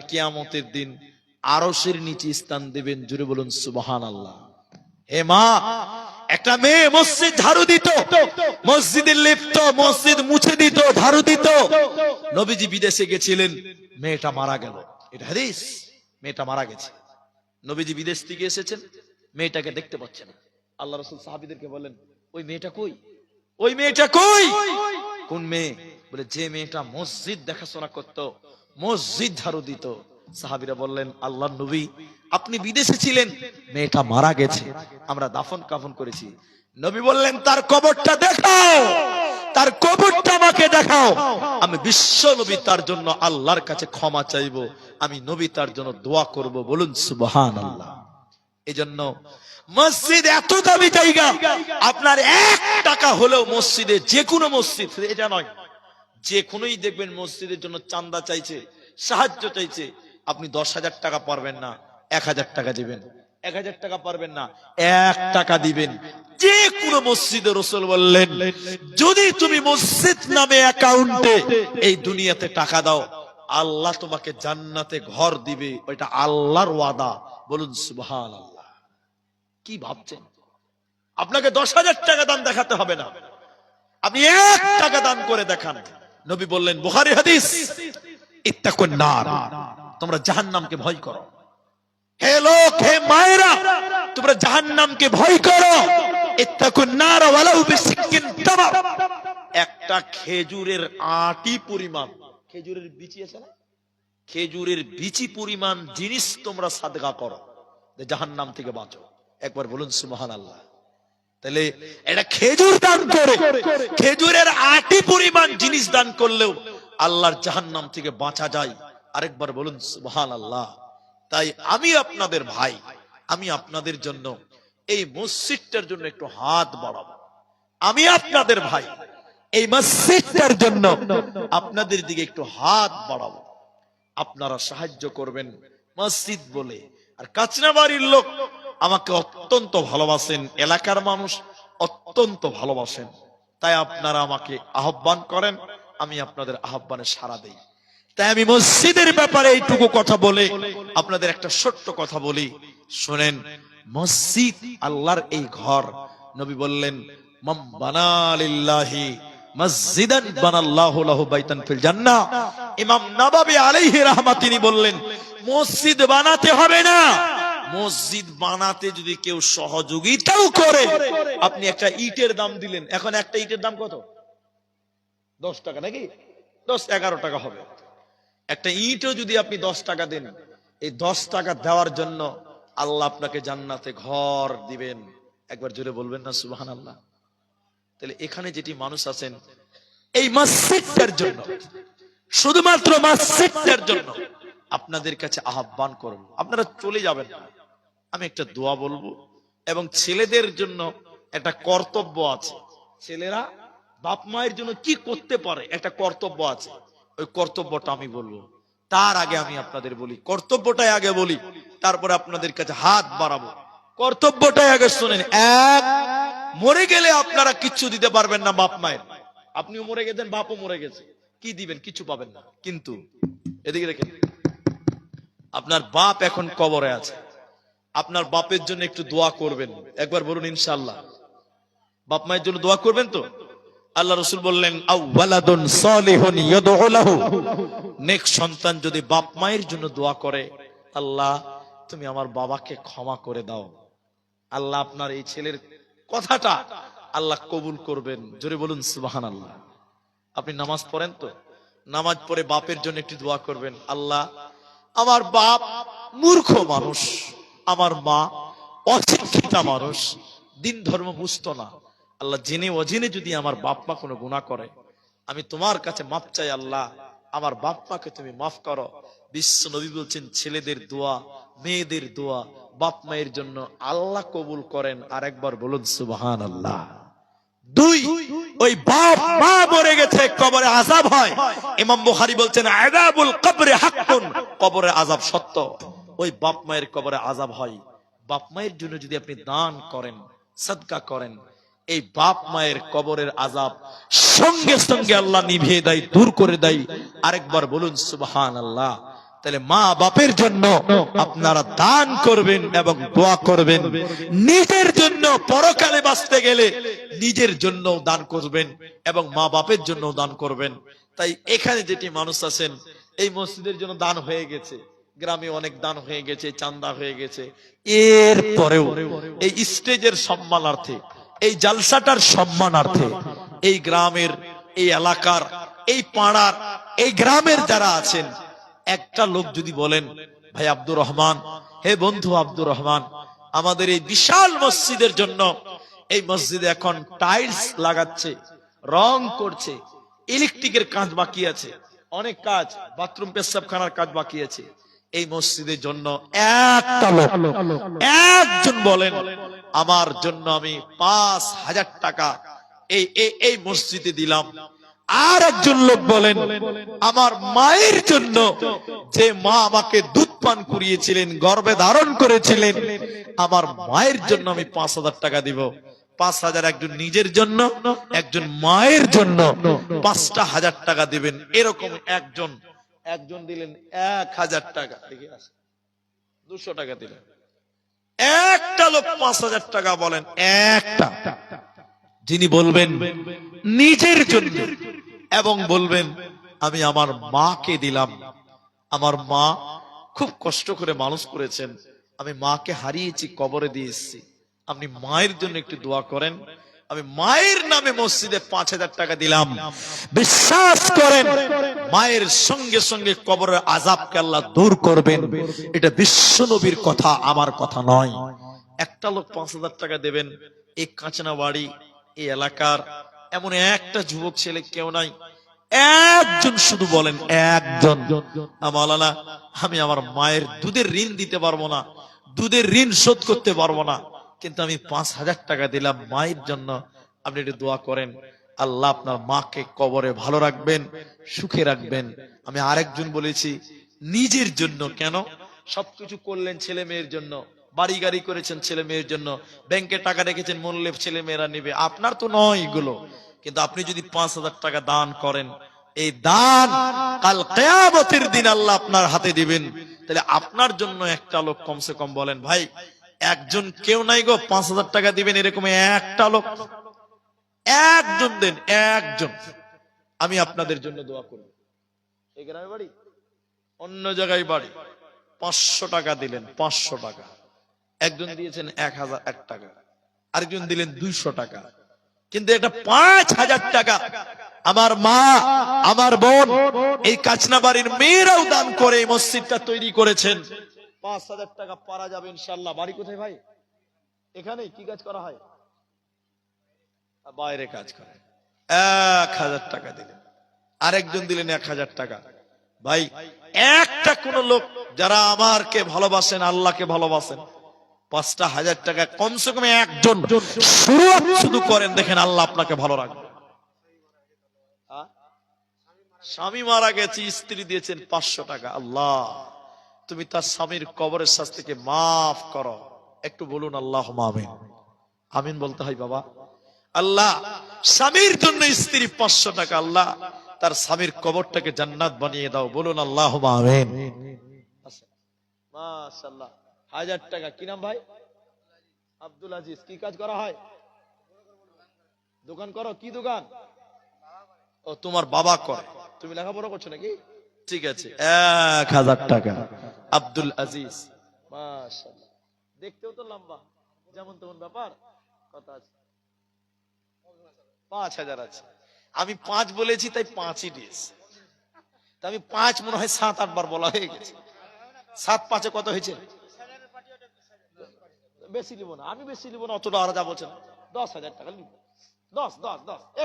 Speaker 1: কিয়ামতের দিন আরশের নিচে স্থান দেবেন। জুড়ে বলুন সুবহানাল্লাহ। হে মা, একটা মেয়ে মসজিদ ঝাড়ু দিত, মসজিদের লিপ্ত, মসজিদ মুছে দিত, ঝাড়ু দিত। নবীজি বিদেশে গেছিলেন, মেয়েটা মারা গেল, এটা হাদিস। মেয়েটা মারা গেছে, নবীজি বিদেশ থেকে এসেছেন, মেয়েটাকে দেখতে পাচ্ছেন। আল্লাহ রাসূল সাহাবীদেরকে বলেন ওই মেয়েটা কই, ওই মেয়েটা কই? কোন মেয়ে? বলে যে মেয়েটা মসজিদ দেখাশোনা করত, মসজিদ ঝাড়ু দিত। সাহাবীরা বললেন আল্লাহর নবী আপনি বিদেশে ছিলেন, মেয়েটা মারা গেছে, আমরা দাফন কাফন করেছি। নবী বললেন তার কবরটা দেখাও। তার কবরটা আমাকে দেখাও, আমি বিশ্ব নবী তার জন্য আল্লাহর কাছে ক্ষমা চাইবো, আমি নবী তার জন্য দোয়া করব। বলুন সুবহানাল্লাহ। এই জন্য মসজিদ এত দামি জায়গা, আপনার 1 টাকা হলেও মসজিদে, যে কোনো মসজিদ এটা নয়, যে কোনোই দেখবেন মসজিদের জন্য চান্দা চাইছে, সাহায্য চাইছে, আপনি 10,000 টাকা পারবেন না, 1,000 টাকা দিবেন। 1,000 টাকা পারবেন না, 1 টাকা দিবেন। যে কোনো মসজিদে রাসূল বললেন, যদি তুমি মসজিদ নামে অ্যাকাউন্টে এই দুনিয়াতে টাকা দাও, আল্লাহ তোমাকে জান্নাতে ঘর দিবে, ওইটা আল্লাহর ওয়াদা। বলুন সুবহানাল্লাহ। কি ভাবছেন? আপনাকে 10,000 টাকা দান দেখাতে হবে না, আপনি 1 টাকা দান করে দেখান। নবী বললেন, বুখারী হাদিস, ইত্তাকুন নার, তোমরা জাহান্নামকে ভয় করো। হে লোক, হে মায়েরা, তোমরা জাহান্নামকে ভয় করো। ইত্তাকুন নার ওয়ালাউ বিসিকিন তামার, একটা খেজুরের আটি পরিমাণ, খেজুরের বিচি আছে না, খেজুরের বিচি পরিমাণ জিনিস তোমরা সাদকা করো, জাহান্নাম থেকে বাঁচো। একবার বলুন সুবহানাল্লাহ। তাহলে এটা খেজুর দান করে, খেজুরের আটি পরিমাণ জিনিস দান করলেও আল্লাহর জাহান্নাম থেকে বাঁচা যায়। আরেকবার বলুন সুবহানাল্লাহ। তাই আমি আপনাদের ভাই, আমি আপনাদের জন্য এই মসজিদটার জন্য একটু হাত বাড়াবো। আমি আপনাদের ভাই, এই মসজিদটার জন্য আপনাদের দিকে একটু হাত বাড়াবো। আপনারা সাহায্য করবেন মসজিদ বলে। আর কাচনাবাড়ির লোক আমাকে অত্যন্ত ভালোবাসেন, এলাকার মানুষ অত্যন্ত ভালোবাসেন, তাই আপনারা আমাকে আহ্বান করেন, আমি আপনাদের আহ্বানে সাড়া দেই। তাই আমি মসজিদের ব্যাপারে এইটুকু কথা বলে আপনাদের একটা ছোট্ট কথা বলি, শুনেন। মসজিদ আল্লাহর এই ঘর। নবী বললেন, মান বানা লিল্লাহি মসজিদান বানাল্লাহু লাহু বাইতান ফিল জান্নাহ। ইমাম নববী আলাইহি রাহমাত তিনি বললেন, মসজিদ বানাতে হবে না, মসজিদ বানাতে যদি কেউ সহযোগিতাও করে, আপনি একটা ইটের দাম দিলেন, এখন একটা ইটের দাম কত? 10 টাকা নাকি 10-11 টাকা হবে। একটা ইটও যদি আপনি 10 টাকা দেন, এই 10 টাকা দেওয়ার জন্য আল্লাহ আপনাকে জান্নাতে ঘর দিবেন। একবার জোরে বলবেন না সুবহানাল্লাহ। তাহলে এখানে যেটি মানুষ আছেন এই মসজিদটার জন্য, শুধুমাত্র মসজিদটার জন্য আপনাদের কাছে আহ্বান করব, আপনারা চলে যাবেন না, আমি একটা দোয়া বলবো। এবং ছেলেদের জন্য একটা কর্তব্য আছে, ছেলেরা বাপ মায়ের জন্য কি করতে পারে একটা কর্তব্য আছে, ওই কর্তব্যটা আমি বলবো। তার আগে আমি আপনাদের বলি, কর্তব্যটাই আগে বলি, তারপরে আপনাদের কাছে হাত বাড়াবো। কর্তব্যটাই আগে শুনেন। এক, মরে গেলে আপনারা কিচ্ছু দিতে পারবেন না বাপ মায়ের। আপনিও মরে গেছেন, বাপও মরে গেছে, কি দিবেন? কিছু পাবেন না। কিন্তু এদিকে দেখেন, আপনার বাপ এখন কবরে আছে, আপনার বাপের জন্য একটু দোয়া করবেন। একবার বলুন ইনশাআল্লাহ। বাপ মায়ের জন্য দোয়া করবেন তো? আল্লাহ রাসূল বললেন, আওয়ালাদুন সালিহুন ইয়াদউ লাহু, নেক সন্তান যদি বাপ মায়ের জন্য দোয়া করে, আল্লাহ তুমি আমার বাবাকে ক্ষমা করে দাও, আল্লাহ আপনার এই ছেলের কথাটা আল্লাহ কবুল করবেন। জোরে বলুন সুবহানাল্লাহ। আপনি নামাজ পড়েন তো, নামাজ পড়ে বাপের জন্য একটু দোয়া করবেন, আল্লাহ আমার বাপ মূর্খ মানুষ, আমার মা অশিক্ষিতা মানুষ, দিন ধর্ম বুঝতো না, আল্লাহ জেনে অজেনে যদি আমার বাপ মা কোনো গুনাহ করে, আমি তোমার কাছে মাফ চাই, আল্লাহ আমার বাপ মাকে তুমি মাফ করো। বিশ্ব নবী বলছেন, ছেলেদের দোয়া, মেয়েদের দোয়া বাপ মায়ের জন্য আল্লাহ কবুল করেন। আর একবার বলুন সুবহানাল্লাহ। দুই, ওই বাপ মা মরে গেছে, কবরে আযাব হয়। ইমাম বুখারী বলছেন, আযাবুল কবরে হাক্কুন, কবরে আযাব সত্য। ওই বাপ মায়ের কবরে আযাব হয়। বাপ মায়ের জন্য যদি আপনি দান করেন, সাদকা করেন, এই বাপ মায়ের কবরের আযাব সঙ্গে সঙ্গে আল্লাহ নিভিয়ে দেয়, দূর করে দেয়। আরেকবার বলুন সুবহানাল্লাহ। তাহলে মা বাপের জন্য আপনারা দান করবেন এবং দোয়া করবেন। নিজের জন্য পরকালে বাঁচতে গেলে নিজের জন্য দান করবেন এবং মা বাপের জন্য দান করবেন। তাই এখানে যেটি মানুষ আছেন, এই মসজিদের জন্য দান হয়ে গেছে, গ্রামে অনেক দান হয়ে গেছে, চান্দা হয়ে গেছে, এর পরেও এই স্টেজের সম্মানার্থে, এই জালসাটার সম্মানার্থে, এই গ্রামের, এই এলাকার, এই পাড়ার, এই গ্রামের যারা আছেন, একটা লোক যদি বলেন, ভাই আব্দুর রহমান, হে বন্ধু আব্দুর রহমান, আমাদের এই বিশাল মসজিদের জন্য, এই মসজিদে এখন টাইলস লাগাচ্ছে, রং করছে, ইলেকট্রিকের কাজ বাকি আছে, অনেক কাজ, বাথরুম পেশাবখানার কাজ বাকি আছে। এই মসজিদের জন্য একটা লোক, একজন বলেন আমার জন্য আমি 5,000 টাকা এই এই এই মসজিদে দিলাম। আর একজন লোক বলেন আমার মায়ের জন্য, যে মা আমাকে দুধ পান করিয়েছিলেন, গর্ভে ধারণ করেছিলেন, আমার মায়ের জন্য আমি 5,000 টাকা দিব। 5,000 একজন নিজের জন্য, একজন মায়ের জন্য 5,000 টাকা দিবেন। এরকম একজন একজন দিলেন 1,000 টাকা, দেখে আসে 200 টাকা দিলেন। একটা লোক 5,000 টাকা বলেন, একটা যিনি বলবেন নিজের জন্য এবং বলবেন আমি আমার মাকে দিলাম, আমার মা খুব কষ্ট করে মানুষ করেছেন, আমি মাকে হারিয়েছি, কবরে দিয়ে এসেছি, আপনি মায়ের জন্য একটু দোয়া করেন, আমি মায়ের নামে মসজিদে 5,000 টাকা দিলাম। বিশ্বাস করেন মায়ের সঙ্গে সঙ্গে কবরের আযাবকে আল্লাহ দূর করবেন। এটা বিশ্ব নবীর কথা, আমার কথা নয়। একটা লোক 5,000 টাকা দেবেন। এই কাঁচনা বাড়ি, এই এলাকার এমন একটা যুবক ছেলে কেউ নাই, একজন শুধু বলেন, একজন মাওলানা আমি আমার মায়ের দুধের ঋণ দিতে পারবো না, দুধের ঋণ শোধ করতে পারবো না, কিন্তু আমি 5,000 টাকা দিলাম মায়ের জন্য, আপনি একটু দোয়া করেন, আল্লাহ আপনার মাকে কবরে ভালো রাখবেন, সুখে রাখবেন। আমি আরেকজন বলেছি নিজের জন্য। কেন? সবকিছু করলেন ছেলে মেয়ের জন্য, বাড়ি গাড়ি করেছেন ছেলে মেয়ের জন্য, ব্যাংকে টাকা রেখেছেন মূল্যে ছেলে মেয়েরা নিবে, আপনার তো নয় এগুলো, কিন্তু আপনি যদি 5,000 টাকা দান করেন, এই দান কাল কিয়ামতের দিন আল্লাহ আপনার হাতে দিবেন। তাহলে আপনার জন্য একটা লোক কমসে কম বলেন ভাই, একজন কেউ নাই গো 5,000 টাকা দিবেন, এরকম একটা লোক, একজন দেন, একজন, আমি আপনাদের জন্য দোয়া করব। এই গ্রামে বাড়ি, অন্য জায়গায় বাড়ি, 500 টাকা দিলেন, 500 টাকা, একজন দিয়েছেন 1,001 টাকা, আরেকজন দিলেন 200 টাকা, কিন্তু এটা 5,000 টাকা আমার মা, আমার বোন, এই কাচনা বাড়ির মেয়েরাও দান করে এই মসজিদটা তৈরি করেছেন। 5,000 টাকা পারা যাবে ইনশাআল্লাহ। বাড়ি কোথায় ভাই? এখানে কি কাজ করা হয়? বাইরে কাজ করে। 1,000 টাকা দিলেন, আরেকজন দিলেন 1,000 টাকা। ভাই একটা কোন লোক যারা আমারকে ভালোবাসেন, আল্লাহকে ভালোবাসেন, 5,000 টাকা কমসে কম একজন শুধু করেন, দেখেন আল্লাহ আপনাকে ভালো রাখবে। স্বামী মারা গেছে, স্ত্রী দিয়েছেন 500 টাকা, আল্লাহ তুমি তার স্বামীর কবরের শাস্তিকে মাফ করো, একটু বলুন আল্লাহুম্মা আমিন। আমিন বলতে হয় বাবা। আল্লাহ স্বামীর জন্য স্ত্রী 500 টাকা, আল্লাহ তার স্বামীর কবরটাকে জান্নাত বানিয়ে দাও, বলুন আল্লাহুম্মা আমিন। মাশাআল্লাহ। 1,000 টাকা, কি নাম ভাই? আব্দুল আজিজ। কি কাজ করা হয়? দোকান করো? কি দোকান? ও তোমার বাবা করে, তুমি লেখাপড়া করছো নাকি? ঠিক আছে, 1,000 টাকা আব্দুল আজিজ। মাশাআল্লাহ, দেখতেও তো লম্বা, যেমন তেমন ব্যাপার, কথা আছে। 5,000 আছে, আমি 5 বলেছি তাই 5ই দিয়েছি, তা আমি 5 মনে হয় 7-8 বার বলা হয়ে গেছে। 7-5 কত হয়েছে? বেশি নিব না, আমি বেশি নিব না, অতটা আর যা বলছেন 10,000 টাকা নিব। 10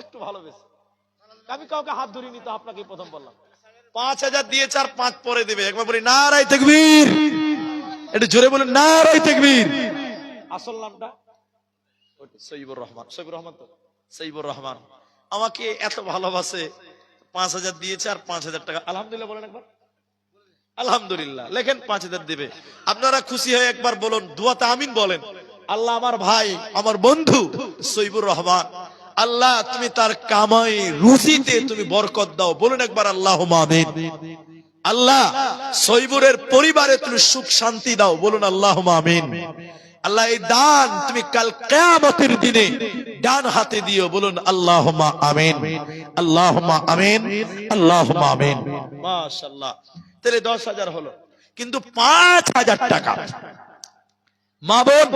Speaker 1: একটু ভালো বেশি, আমি কাউকে হাত ধরিনি, তো আপনাকে প্রথম বললাম। 5,000 দিয়েছে আর 5 পরে দেবে। একবার বলি নারায়ে তাকবীর, একটু জোরে বলেন নারায়ে তাকবীর। আসল নামটা সৈয়বুর রহমান। সৈয়বুর রহমান তো সৈয়বুর রহমান আমাকে এত ভালোবাসে, 5,000 দিয়েছে আর 5,000 টাকা। আলহামদুলিল্লাহ বলেন একবার, আলহামদুলিল্লাহ লেখেন, 5,000 দেবে। আপনারা খুশি হয়ে একবার বলুন, দুয়াতে আমিন বলেন। আল্লাহ আমার ভাই, আমার বন্ধু সৈয়বুর রহমান, আল্লাহ তুমি তার কামাই রুজিতে তুমি বরকত দাও, বলুন একবার আল্লাহুম্মা আমিন। আল্লাহ সৈয়বুরের পরিবারে তুমি সুখ শান্তি দাও, বলুন আল্লাহুম্মা আমিন। আল্লাহ এই দান তুমি কাল কিয়ামতের দিনে ডান হাতে দিও, বলুন আল্লাহুম্মা আমিন, আল্লাহুম্মা আমিন, আল্লাহুম্মা আমিন। মাশাআল্লাহ, তাহলে 10,000 হলো, কিন্তু 5,000 টাকা মা বোন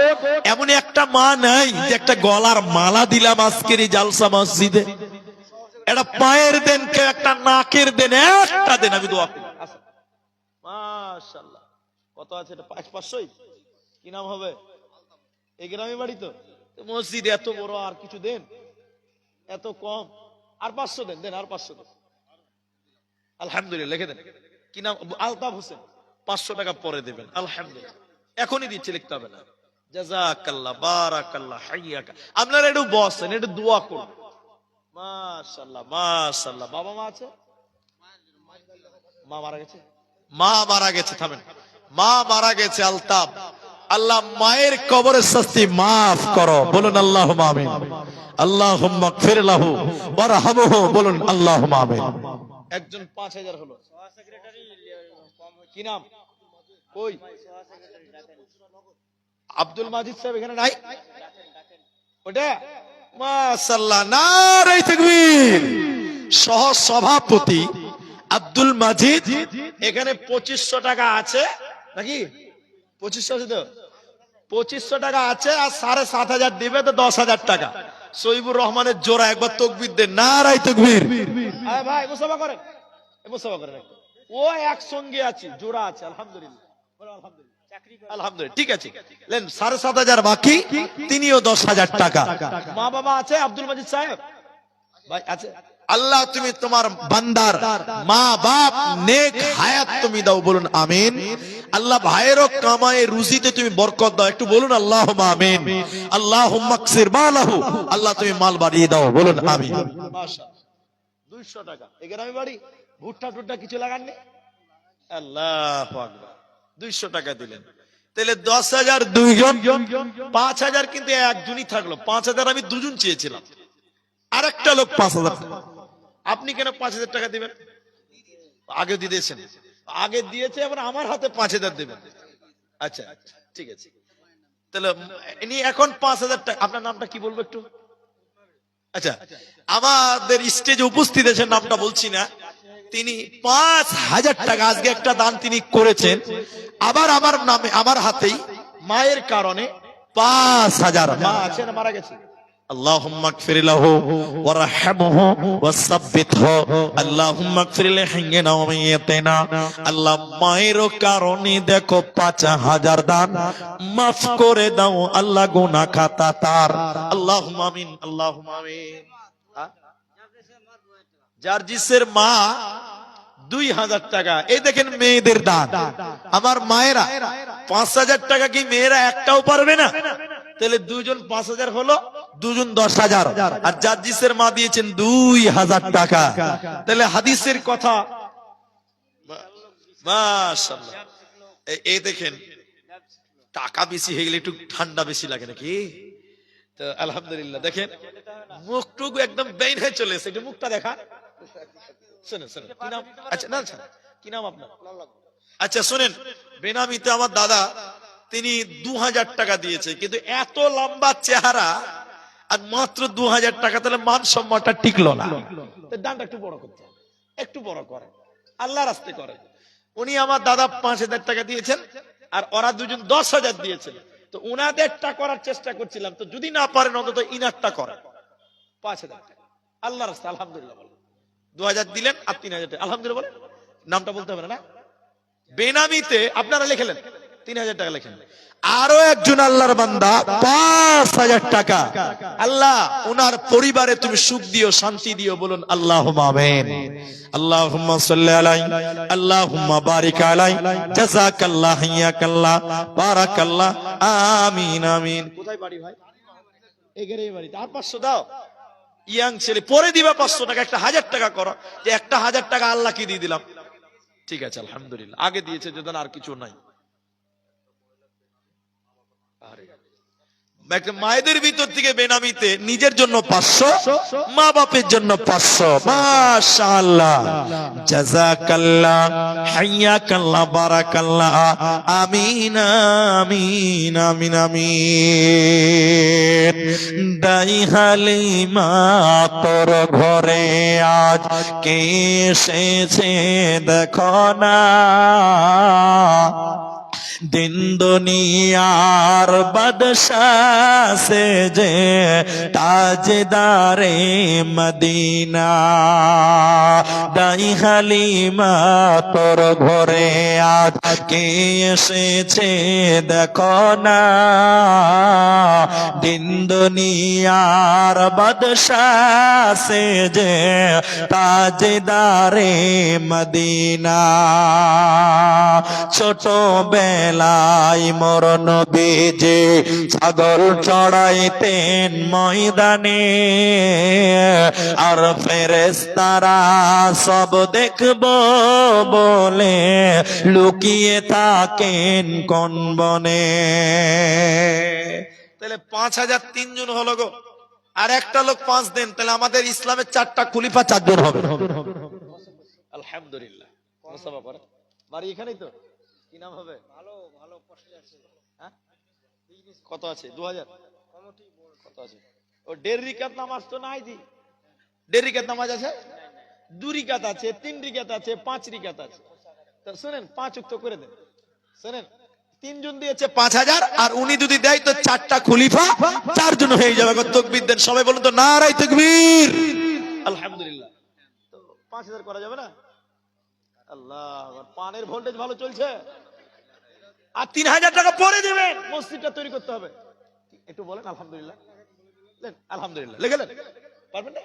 Speaker 1: এমন একটা মা নাই যে একটা গলার মালা দিলাম আজকের এই জালসা মসজিদে, একটা পায়ের দেন, কেউ একটা নাকের দেন, একটা দেন, আমি দোয়া করি। মাশাআল্লাহ, কত আছে এটা? 500। কি নাম হবে? এই গ্রামে বাড়ি তো, মসজিদ এত বড়, আর কিছু দেন, এত কম। আর 500 দেন, দেন আর 500 দেন। আলহামদুলিল্লাহ, লিখে দেন। কি নাম? আলতাফ হোসেন। 500 টাকা পরে দেবেন। আলহামদুলিল্লাহ, এখনই দিচ্ছি, লিখতে হবে না। জাযাকাল্লাহ, বারাকাল্লাহ, হাইয়াকা। আপনারা একটু বসেন, একটু দোয়া করুন। মাশাআল্লাহ, মাশাআল্লাহ। বাবা মা আছে? মা মারা গেছে? মা মারা গেছে, থামেন। মা মারা গেছে আলতাফ। আল্লাহ মায়ের কবরের শাস্তি মাফ করো, বলুন আল্লাহুম্মা আমিন। আল্লাহুম্মা গফির লাহু ওয়ারহামহু, বলুন আল্লাহুম্মা আমিন। একজন 5000 হলো। কি নাম? কই? আব্দুল মাজিদ সাহেব এখানে নাই? ওটা মাশাআল্লাহ, নারে তাকবীর। সহ সভাপতি আব্দুল মাজিদ, এখানে 2500 টাকা আছে নাকি? 2500 আছে তো? 2500 টাকা আছে, আর 7500 দিবে তো 10000 টাকা। সহিবুর রহমানের জোড়া একবার তাকবীর দেন, নারে তাকবীর। আরে ভাই মুসাফা করেন, মুসাফা করেন। ও একসঙ্গে আছে, জোড়া আছে। আলহামদুলিল্লাহ, বলো আলহামদুলিল্লাহ। আলহামদুলিল্লাহ, ঠিক আছে। লেন 7500 বাকি, তিনিও 10000 টাকা। মা বাবা আছে আব্দুল মাজিদ সাহেব? ভাই আছে? আল্লাহ তুমি তোমার বান্দার মা বাপ নেক হায়াত তুমি দাও, বলুন আমিন। আল্লাহ ভাইয়েরও কামায়ে রুজিতে তুমি বরকত দাও, একটু বলুন আল্লাহুম্মা আমিন। আল্লাহুম্মা কসির মালাহু, আল্লাহ তুমি মাল বাড়িয়ে দাও, বলুন আমিন। মাশাআল্লাহ, 200 টাকা। এখানে আমি বাড়ি ভুট্টা টুট্টা কিছু লাগাননি? আল্লাহু আকবার, 200 টাকা দিলেন। তাহলে 10000 দুইজন, 5000 কিন্তু একজনই থাকলো। 5000 আমি দুজন চেয়েছিলাম, আরেকটা লোক 5000। আপনি কেন 5000 টাকা দিবেন? আগে দিয়েছেন, আগে দিয়েছে, এবার আমার হাতে 5000 দেবেন। আচ্ছা ঠিক আছে, তাহলে ইনি এখন 5000 টাকা। আপনার নামটা কি বলবো একটু? আচ্ছা, আমাদের স্টেজে উপস্থিত আছেন, নামটা বলছি না, তিনি 5000 টাকা আজকে একটা দান তিনি করেছেন। আবার আমার নামে, আমার হাতেই মায়ের কারণে 5000। মা আছে না মারা গেছে? আল্লাহুম্মা গফির লাহু ওয়ারহামহু ওয়াসাব্বিতহু, আল্লাহুম্মা গফির লিহাইয়িনা ওয়া মাইয়িতিনা। আল্লাহ মায়ের কারণে দেখো 5000 দান মাফ করে দাও আল্লাহ, গুনাহ খাতা তার। আল্লাহুম্মা আমিন, আল্লাহুম্মা আমিন। জার্জিসের মা 2000 টাকা। এই দেখেন মেয়েদের দান। আমার মায়েরা 5000 টাকা কি মেয়েরা একটাও পারবে না? তাহলে দুজন 5000 হলো, দুজন 10000, আর জার্জিসের মা দিয়েছেন 2000 টাকা। তাহলে হাদিসের কথা, মাশাআল্লাহ। এই দেখেন, টাকা বেশি হয়ে গেলে একটু ঠান্ডা বেশি লাগে নাকি? তো আলহামদুলিল্লাহ, দেখেন মুখটুকু একদম বেইন হয়ে চলে এসেছে। একটু মুখটা দেখা। শুনেন শুনেন, কি নাম? আচ্ছা না, কি নাম আপনার? আচ্ছা শুনেন, বেনামিতে আমার দাদা, তিনি 2000 টাকা দিয়েছে, কিন্তু এত লম্বা চেহারা আর মাত্র 2000 টাকা, তাহলে মান সম্মানটা টিকলো না। দানটা একটু বড় করতে হবে, একটু বড় করে আল্লাহ রাস্তে করে। উনি আমার দাদা 5000 টাকা দিয়েছেন, আর ওরা দুজন 10000 দিয়েছেন। তো উনাদেরটা করার চেষ্টা করছিলাম, তো যদি না পারেন অন্তত ইনারটা করেন। 5000 টাকা আল্লাহ রাস্তে। আলহামদুলিল্লাহ বলেন। 2000 দিলেন আর 3000 টাকা। আলহামদুলিল্লাহ বলেন। নামটা বলতে হবে না? বেনামিতে আপনারা লিখলেন 3000 টাকা লিখেন। আরো একজন আল্লাহর বান্দা 5000 টাকা। আল্লাহ উনার পরিবারে তুমি সুখ দিও, শান্তি দিও, বলুন আল্লাহুম্মা আমিন। আল্লাহুম্মা সাল্লি আলাইহি, আল্লাহুম্মা বারিক আলাইহি, জাযাকাল্লাহু হাইয়াকাল্লাহ, বারাকাল্লাহ, আমিন আমিন। কোথায় বাড়ি ভাই? এগেরেই বাড়ি। আর 500 দাও। ইয়াং ছেলে, পরে দিবা 500 টাকা। একটা 1000 টাকা করো, যে একটা 1000 টাকা আল্লাহকে দিয়ে দিলাম। ঠিক আছে আলহামদুলিল্লাহ, আগে দিয়েছে যদি, আর কিছু নাই। মায়েদের ভিতর থেকে বেনামিতে নিজের জন্য 500, মা বাপের জন্য 500। মাশাআল্লাহ, জাযাকাল্লাহ, হাইয়াকাল্লাহ, বারাকাল্লাহ, আমিন আমিন আমিন আমিন। দাই হালিমা তোর ঘরে আজ কে এসেছে দেখো না, দিন দুনিয়ার বাদশাহ সে যে তাজদারে মদিনা দাই হালিমা তোর ঘরে আজ কে এসেছে দেখো না দিন দুনিয়ার বাদশাহ সে যে তাজদারে মদিনা ছোট বেলায় মোর নবী যে ছাগল চড়াইতেন ময়দানে আর ফেরেশতারা সব দেখবো বলে লুকিয়ে থাকেন কোন বনে। তাহলে 5000 তিনজন হলো গো, আর একটা লোক 5 দেন, তাহলে আমাদের ইসলামের 4টা খলিফা 4 জন হবে। আলহামদুলিল্লাহ। মুসাফা করে বাড়ি এখানেই তো, কি নাম হবে? ভালো ভালো প্রশ্ন আছে। হ্যাঁ কত আছে? 2000 কত আছে? ও 1.5 রিকাত নামাজ তো নাই দি, 1.5 রিকাত নামাজ আছে, 2 রিকাত আছে, 3 রিকাত আছে, 5 রিকাত আছে। তো শুনেন 5 ওয়াক্ত করে দেন। শুনেন 3 জন দিয়েছে 5000, আর উনি যদি দেয় তো 4টা খলিফা 4 জন হয়ে যাবে। তাকবীর দেন সবাই, বলুন তো নারায়ে তাকবীর। আলহামদুলিল্লাহ। তো 5000 করা যাবে না? আল্লাহ, পানের ভোল্টেজ ভালো চলছে। আর 3000 টাকা পরে দেবেন, মসজিদটা তৈরি করতে হবে। একটু বলেন আলহামদুলিল্লাহ। আলহামদুলিল্লাহ লিখে দেন, পারবেন না?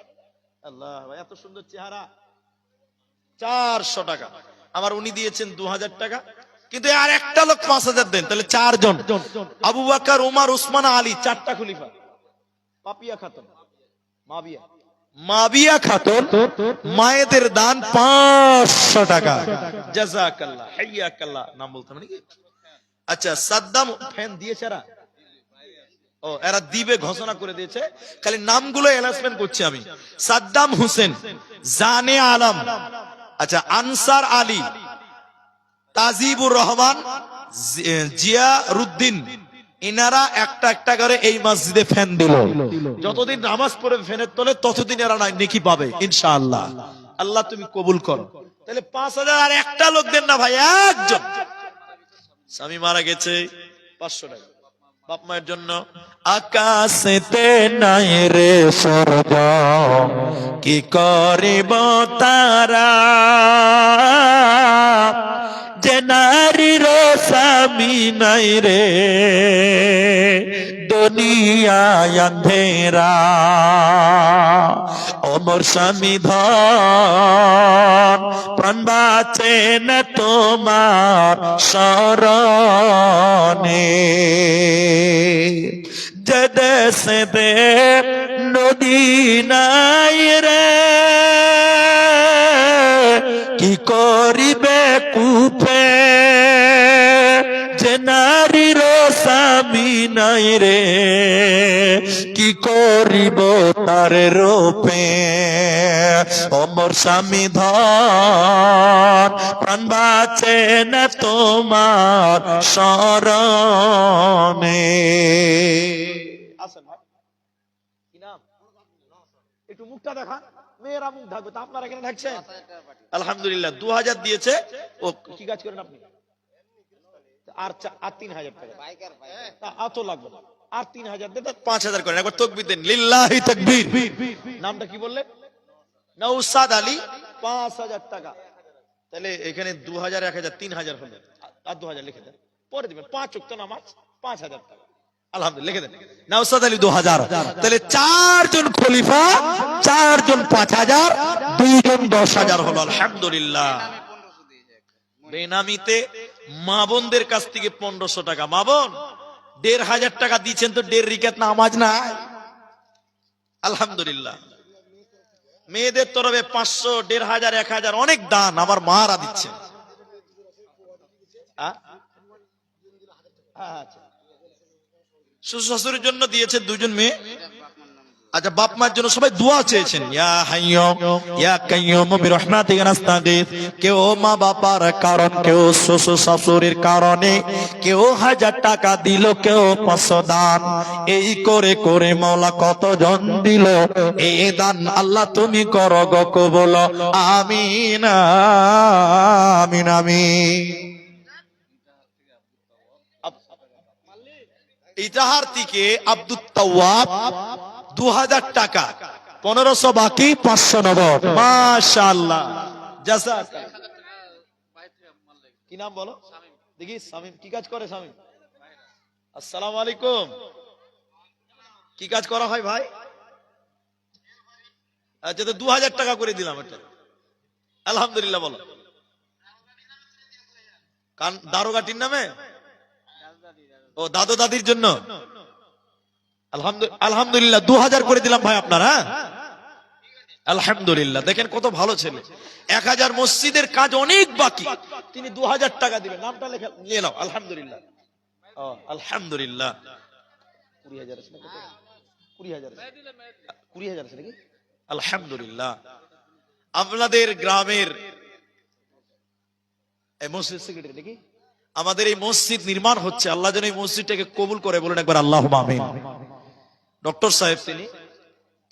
Speaker 1: আল্লাহ ভাই, এত সুন্দর চেহারা। 400 টাকা আমার, উনি দিয়েছেন 2000 টাকা, কিন্তু আর একটা লোক 5000 দেন, তাহলে 4 জন। আবু বকর, উমর, উসমান, আলী, 4টা খলিফা। পাপিয়া খাতুন, মাবিয়া খাতুন, মায়েদের দান 500 টাকা। জাযাকাল্লাহ, হাইয়াকাল্লাহ। নাম বলতাম নাকি? আচ্ছা, সাদ্দাম ফ্যান দিয়েছে এরা? ও, এরা দিবে ঘোষণা করে দিয়েছে, খালি নামগুলো অ্যানাউন্সমেন্ট করছি আমি। সাদ্দাম হোসেন, জানে আলম, আচ্ছা আনসার আলী, তাজিবুর রহমান, জিয়ারউদ্দিন, ইনারা একটা একটা করে এই মসজিদে ফ্যান দিল। যতদিন নামাজ পড়ে ফ্যানের তলে ততদিন এরা নেকি পাবে ইনশাআল্লাহ। আল্লাহ তুমি কবুল করো। তাহলে 5000 আর একটা লোক দেন না ভাই, একজন। স্বামী মারা গেছে, 500 টাকা। বাপ মায়ের জন্য আকাশেতে নাই রে স্বর্গ, কি করিব তারা, যে নারীর স্বামী নাই রে দুনিয়ায় আন্ধেরা। ওমর স্বামী ধন প্রাণ বাঁচে না তোমার শরণে, যে দেশে দে নদী নাই রে কি করিবে কূপে, যে নারীর স্বামী নাই রে কি করিব তার রূপে। ওমর স্বামী ধন প্রাণ বাঁচে না তোমার শরণে। আসেন ভাই, কি নাম? একটু মুখটা দেখান, মেয়েরা মুখ ঢাকবে, তা আপনারা এখানে ঢাকছেন? আলহামদুলিল্লাহ। 2000 দিয়েছে। ও কি কাজ করেন আপনি? আর 3000 টাকা এত লাগবে না, আর 3000 দেন, 5000 করেন। একবার তাকবীর দেন, লিল্লাহি তাকবীর। নামটা কি বললেন? নওশাদ আলী, 5000 টাকা। তাহলে এখানে 2000, 1000, 3000 হলো, আর 2000 লিখে দেন, পরে দিবেন। 5 ওয়াক্ত নামাজ, 5000 টাকা। আলহামদুলিল্লাহ, লিখে দেন নওশাদ আলী 2000। তাহলে 4 জন খলিফা, 4 জন 5000, 2 জন 10000 হলো। আলহামদুলিল্লাহ। বেনামিতে মা বোনদের কাছ থেকে 1500 টাকা। মা বোন 1500 টাকা দিচ্ছেন, তো 1.5 রিকাত নামাজ নাই। আলহামদুলিল্লাহ। মেয়েদের তরফে 500, 1500, 1000 অনেক দান আমার মারা দিচ্ছেন। শ্বশুর শাশুড়ির জন্য দিয়েছে 2 জন মেয়ে। আচ্ছা, বাপ মার জন্য সবাই দোয়া চেয়েছেন। ইয়া হাইয়ুম ইয়া কাইয়ুম বিরহমাতিকা নাস্তাগীথ। কেউ মা বাবার কারণ, কেউ শ্বশুর শাশুড়ির কারণে, কেউ 1000 টাকা দিল, কেউ 500 দান। এই করে করে মাওলা কতজন দিল এই দান। আল্লাহ তুমি করো গো কবুল, আমিন আমিন আমিন। ইটাহার থেকে আব্দুল তাওয়াব 2000 টাকা, 1500 বাকি, 500 নগদ। মাশাআল্লাহ, জাযাকাল্লাহ। কি নাম বলো দেখি? শামীম। কি কাজ করে শামীম? আসসালামু আলাইকুম। কি কাজ করা হয় ভাই? আচ্ছা, তো 2000 টাকা করে দিলাম এটা। আলহামদুলিল্লাহ বলো। কান দারোগাটির নামে? ও দাদু দাদির জন্য। আলহামদুলিল্লাহ 2000 করে দিলাম ভাই আপনার। হ্যাঁ আলহামদুলিল্লাহ, দেখেন কত ভালো ছেলে। 1000 মসজিদের কাজ অনেক বাকি, তিনি 2000 টাকা দিবেন। নামটা লেখা নিয়ে নাও। আলহামদুলিল্লাহ। আলহামদুলিল্লাহ। 20,000 আছে নাকি? 20,000 আছে নাকি? আলহামদুলিল্লাহ। আপনাদের গ্রামের মসজিদ সেক্রেটারি নাকি? আমাদের এই মসজিদ নির্মাণ হচ্ছে, আল্লাহ যেন এই মসজিদটাকে কবুল করে, বলেন একবার আল্লাহুম্মা আমিন। ডক্টর সাহেব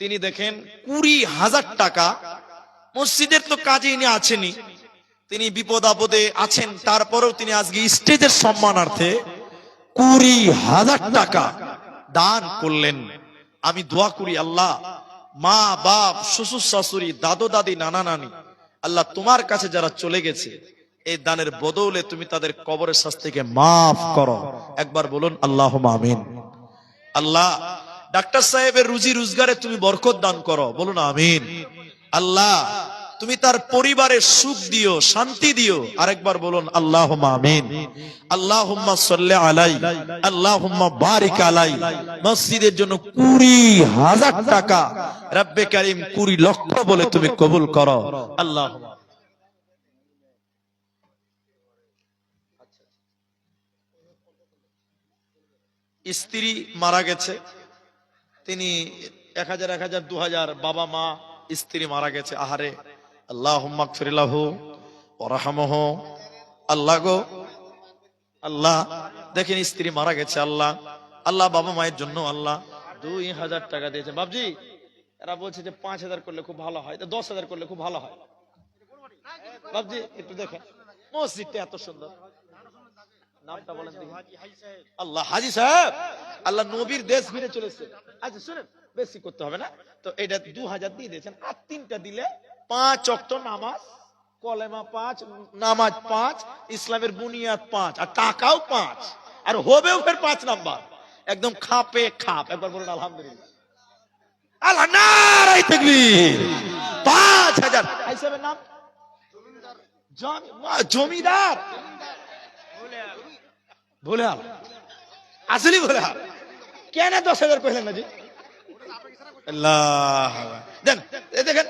Speaker 1: তিনি দেখেন 20,000 টাকা, মসজিদের তো কাজে ইনি আছেনই, তিনি বিপদ আপদে আছেন, তারপরেও তিনি আজকে স্টেজের সম্মানার্থে 20,000 টাকা দান করলেন। আমি দোয়া করি, আল্লাহ মা বাপ, শ্বশুর শাশুড়ি, দাদু দাদি, নানা নানি, আল্লাহ তোমার কাছে যারা চলে গেছে, এই দানের বদৌলে তুমি তাদের কবরের শাস্তিকে মাফ করো। একবার বলুন আল্লাহুম্মা আমিন। আল্লাহ ডাক্তার সাহেবের রুজি রোজগারে তুমি বরকত দান করো, বলুন আমিন। আল্লাহ তুমি তার পরিবারের সুখ দিও, শান্তি দিও, আরেকবার বলুন আল্লাহুম্মা আমিন। আল্লাহুম্মা সাল্লি আলাই, আল্লাহুম্মা বারিক আলাই। মসজিদের জন্য 20,000 টাকা রব্বে কারীম 20 লক্ষ বলে তুমি কবুল করো। আল্লাহুম্মা। স্ত্রী মারা গেছে, তিনি 1000 1000 2000, বাবা মা স্ত্রী মারা গেছে। আহারে, আল্লাহুম্মা গফির লাহু ওয়ারহামহু। আল্লাহ গো আল্লাহ, দেখেন স্ত্রী মারা গেছে, আল্লাহ আল্লাহ বাবা মায়ের জন্য আল্লাহ 2000 টাকা দিয়েছে। বাবজি এরা বলছে যে 5000 করলে খুব ভালো হয়, 10,000 করলে খুব ভালো হয়। বাবজি একটু দেখেন মসজিদটা এত সুন্দর, নামটা বলেন দেখি। আল্লাহ হাজী সাহেব, আল্লাহ নবীর দেশ ফিরে চলেছে। আচ্ছা শুনেন, বেশি করতে হবে না তো, এটা 2000 দিয়ে দিয়েছেন, আর 3টা দিলে 5 ওয়াক্ত নামাজ, কলেমা 5, নামাজ 5, ইসলামের বুনিয়াদ 5, আর টাকাও 5, আর হবেও ফের 5 নাম্বার, একদম খাপে খাপ। একবার বলুন আলহামদুলিল্লাহ। আল্লাহ নারায়ে তাকবীর। 5000। হাজী সাহেবের নাম জমিদার ভোলে হাল, আসলে ভোলে হাল। কেন 10,000 কইলেন না জি? আল্লাহ দেন, দেখেন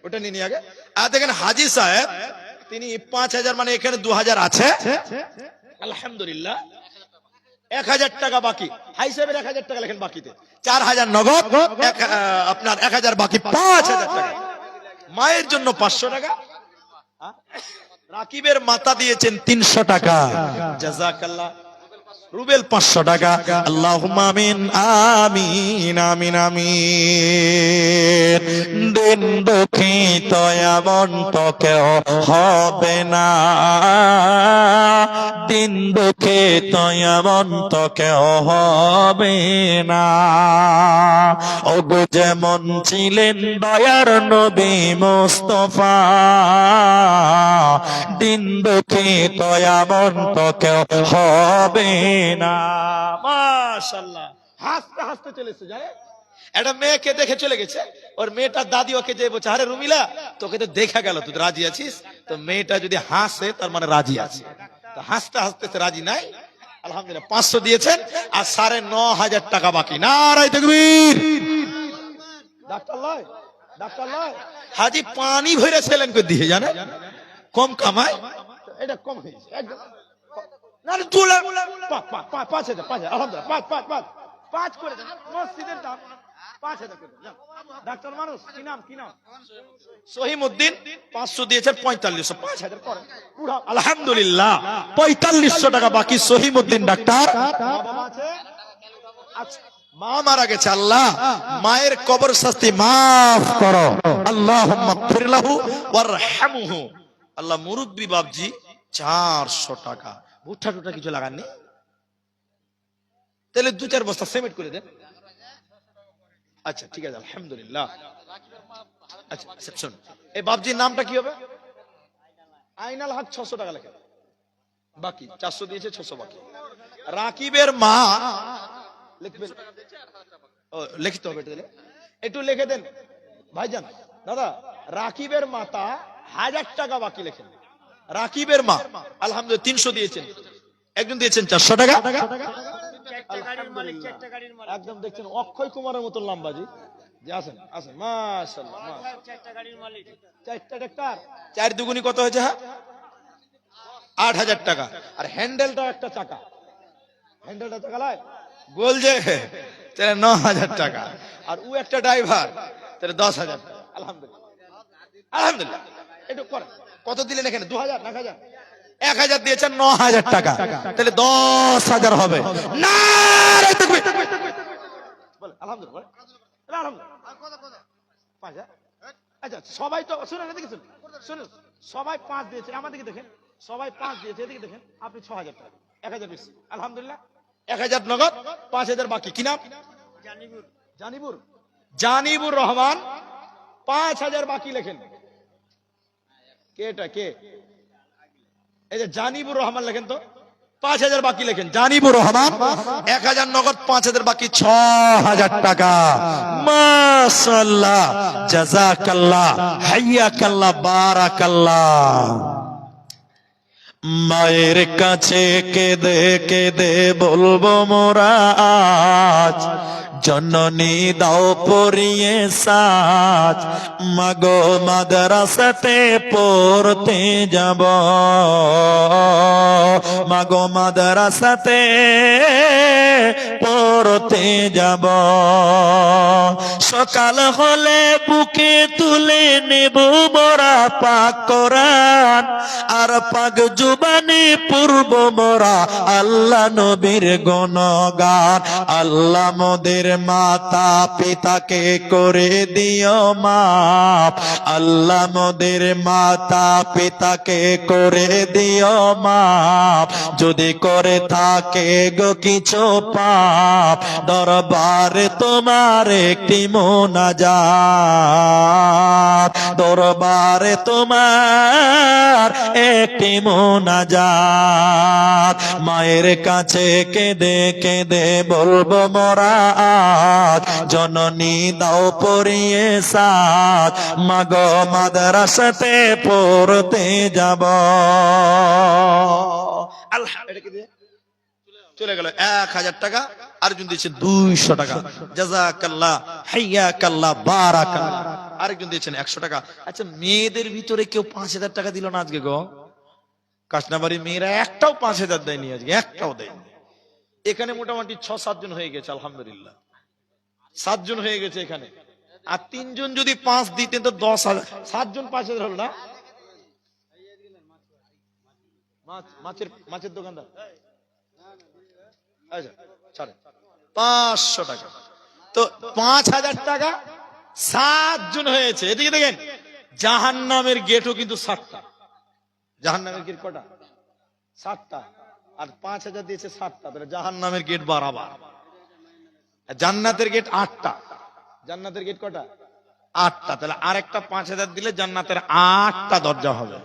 Speaker 1: ওটা নিয়ে আগে। আর দেখেন হাজী সাহেব তিনি 5000, মানে এখানে 2000 আছে, আলহামদুলিল্লাহ। 1000 টাকা বাকি। হাজী সাহেবের 1000 টাকা লেখেন বাকিতে, 4000 নগদ, আপনার 1000 বাকি, 5000 টাকা। মায়ের জন্য 500 টাকা, রাকিবের মাতা দিয়েছেন 300 টাকা, জাযাকাল্লাহ। রুবেল 500 টাকা। আল্লাহুম্মা আমিন আমিন আমিন আমিন। দিন দুঃখিত এমন তো কেউ হবে না, দিন দুঃখিত এমন তো কেউ হবে না। ওগো যেমন ছিলেন দয়ার নবী মুস্তাফা, দিন দুঃখিত এমন তো কেউ হবে না। মাশাআল্লাহ, হাসতে হাসতে চলেছে যায়। একটা মেয়েকে দেখে চলে গেছে, ওর মেয়েটার দাদি ওকে যে বলছে, আরে রুমিলা তোকে তো দেখা গেল, তুই রাজি আছিস? তো মেয়েটা যদি হাসে তার মানে রাজি আছে, তো হাসতে হাসতে রাজি নাই। আলহামদুলিল্লাহ 500 দিয়েছেন, আর 9,500 টাকা বাকি। নারায়ে তাকবীর। ডাক্তার লয়, ডাক্তার লয়। হাজি পানি ভরে ছেলেন করে দিয়ে, জানে কম কামায়, এটা কম হয়েছে একদম। না রে 5,000 আলহামদুলিল্লাহ, 5 করে দেন। মসজিদের দাম 5,000 করে দেন। ডাক্তার মানুষ, কি নাম কি নাম? সহিমউদ্দিন। 500 দিয়েছেন, 4500, 5,000 করে পুরো। আলহামদুলিল্লাহ 4500 টাকা বাকি। সহিমউদ্দিন ডাক্তার। বাবা আছে? আচ্ছা, মা মারা গেছে, আল্লাহ মায়ের কবর শাস্তি মাফ করো। আল্লাহুম্মা গফির লাহু ওয়ারহামহু। আল্লাহ মুরব্বি বাবজি 400 টাকা। ভুট্টা টুটা কিছু লাগাননি? তাহলে 2-4 বস্তা সিমেন্ট করে দেন। আচ্ছা ঠিক আছে, আলহামদুলিল্লাহ। আচ্ছা শোন, এই বাপজির নামটা কি হবে? আইনাল হক। 600 টাকা লেখা বাকি, 400 দিয়েছে, 600 বাকি। রাকিবের মা লিখবেন, লিখতে হবে একটু লিখে দেন ভাইজান। দাদা, রাকিবের মাতা 1000 টাকা বাকি লেখেন। রাকিবের মা আলহামদুলিল্লাহ 300 দিয়েছেন, একজন দিয়েছেন 400 টাকা। একদম দেখছেন অক্ষয় কুমারের মতো লম্বাজি যে আছেন আছেন, মাশাআল্লাহ। 4টা ট্রাক্টর, 4 দুগুনি কত হয়েছে? হ্যাঁ 8000 টাকা। আর হ্যান্ডেলটা একটা চাকা, হ্যান্ডেলটা চাকা লাই গোল যে, তাহলে 9000 টাকা। আর ও একটা ড্রাইভার, তাহলে 10000 টাকা। আলহামদুলিল্লাহ আলহামদুলিল্লাহ। একটু করেন, কত দিলেন এখানে? 2000 না 1000? 1000 দিয়েছেন, 9000 টাকা, তাহলে 10000 হবে। নারে তাকবীর, বলে আলহামদুলিল্লাহ, আলহামদুলিল্লাহ। আচ্ছা সবাই তো শুনুন, এদিকে শুনুন, শুনুন, সবাই 5 দিয়েছে, আমাদেরকে দেখেন, সবাই 5 দিয়েছে, এদিকে দেখেন, আপনি 6000 টাকা, 1000 বেশি। আলহামদুলিল্লাহ, 1000 নগদ, 5000 বাকি। কি নাম? জানিবুর। জানিবুর, জানিবুর রহমান। 5000 বাকি লেখেন। কে এটা? কে? এই যে জানিবুর রহমান লেখেন তো। 5000 বাকি লেখেন, জানিবুর রহমান। 1000 নগদ, 5000 বাকি, 6000 টাকা। মাশাআল্লাহ, জাযাকাল্লাহ, হাইয়াকাল্লাহ, বারাকাল্লাহ। মায়ের কাছে কেঁদে কেঁদে বলবো মোরা আজ, জননী দাও পরিয়ে সাজ, মাগো মাদ্রাসাতে পড়তে যাব, মাগো মাদ্রাসাতে পড়তে যাব। সকাল হলে বুকে তুলে নেব মোরা পাক কোরআন, আর পাক জুবানে পড়ব মোরা আল্লাহ নবীর গুণগান। আল্লাহ মোদের মাতা পিতাকে করে দিও মাফ, আল্লাহ মোদের মাতা পিতাকে করে দিও মাফ, যদি করে থাকে গো কিছু পাপ, দরবারে তোমার একটি মুনাজাত, দরবারে তোমার একটি মুনাজাত। মায়ের কাছে কেঁদে কেঁদে বলবো মোরা আজ, জননী দাও পরিয়ে সাজ, মাগো মাদ্রাসাতে পড়তে যাব। আল্লাহ, এটা কি দিয়ে চলে গেল 1000 টাকা। আরেকজন দিয়েছেন 200 টাকা, জাযাকাল্লাহ, হাইয়াকাল্লাহ, বারাকাল্লাহ। আরেকজন দিয়েছেন 100 টাকা। আচ্ছা মেয়েদের ভিতরে কেউ 5000 টাকা দিল না আজকে গো? কাশনাবাড়ি মেয়েরা একটাও 5000 দেয়নি আজকে, একটাও দেয়নি। এখানে মোটামুটি 6-7 জন হয়ে গেছে, আলহামদুলিল্লাহ 7 জন হয়ে গেছে এখানে। আর 3 জন যদি 5 দিতেন তো 10,000, 7 জন 5000 হলো না? মাছের দোকানদার, আচ্ছা ছাড়েন, 500 টাকা। তো 5000 টাকা, 7 জন হয়েছে। এদিকে দেখেন, জাহান্নামের গেটও কিন্তু 7টা। জাহান্নামের গেট কটা? 7টা। আর 5000 দিয়েছে 7টা, তাহলে জাহান্নামের গেট বাড়াবার। জান্নাতের গেট 8টা। জান্নাতের গেট কটা? 8টা। তাহলে আরেকটা 5000 দিলে জান্নাতের 8টা দরজা হবে।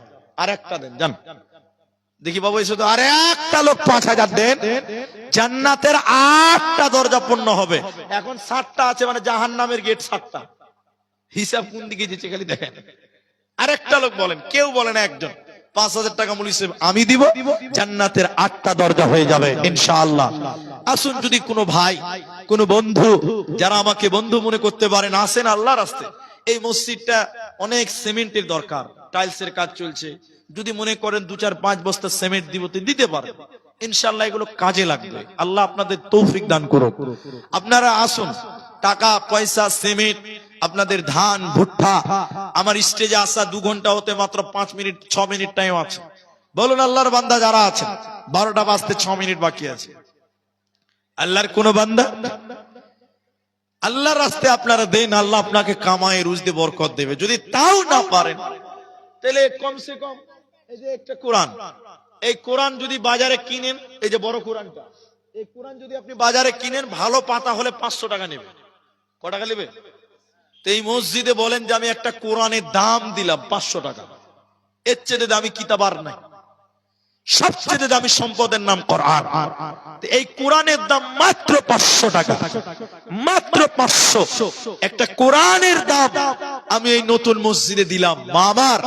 Speaker 1: আরেকটা দেন, জান দেখি বাবু, এসে তো আরে একটা লোক 5000 দেন, জান্নাতের 8টা দরজা পূর্ণ হবে। এখন 7টা আছে, মানে জাহান্নামের গেট 7টা। হিসাব কোন দিকে যেছে খালি দেখেন। আরেকটা লোক বলেন, কেউ বলেন একজন 5000 টাকা মূল্য হিসেবে আমি দিব, জান্নাতের 8টা দরজা হয়ে যাবে ইনশাআল্লাহ। আসুন, যদি কোনো ভাই, কোনো বন্ধু যারা আমাকে বন্ধু মনে করতে পারেন, আসেন আল্লাহর রাস্তায়। এই মসজিদটা অনেক সিমেন্টের দরকার, টাইলসের কাজ চলছে। যদি মনে করেন 2-4-5 বস্তা সিমেন্ট দিব তো দিতে পারেন, ইনশাআল্লাহ এগুলো কাজে লাগবে। আল্লাহ আপনাদের তৌফিক দান করুক। আপনারা আসুন, টাকা পয়সা সিমেন্ট, আপনাদের ধান ভুট্টা। আমার স্টেজে আসা 2 ঘন্টা হতে মাত্র 5 মিনিট 6 মিনিট টাইম আছে। বলুন আল্লাহর বান্দা যারা আছেন, 12টা বাজতে 6 মিনিট বাকি আছে। আল্লাহর কোন বান্দা আল্লাহর রাস্তায় আপনারা দেন, আল্লাহ আপনাকে কামায়ে রুজদে বরকত দেবে। যদি তাও না পারেন, তাহলে কমসে কম এই যে একটা কোরআন, এই কোরআন যদি বাজারে কিনেন, এই যে বড় কোরআনটা, এই কোরআন যদি আপনি বাজারে কিনেন ভালো পাতা হলে 500 টাকা নেবে। ক টাকা নেবে? তো এই মসজিদে বলেন যে আমি একটা কোরআনের দাম দিলাম 500 টাকা, এর চেয়ে দামি কিতাব আর নাই। সবচেয়ে দামি সম্পদের নাম কোরআন। এই কোরআনের দাম মাত্র 500 টাকা, মাত্র 500। একটা কোরআনের দাম আমি এই নতুন মসজিদে দিলাম। মামার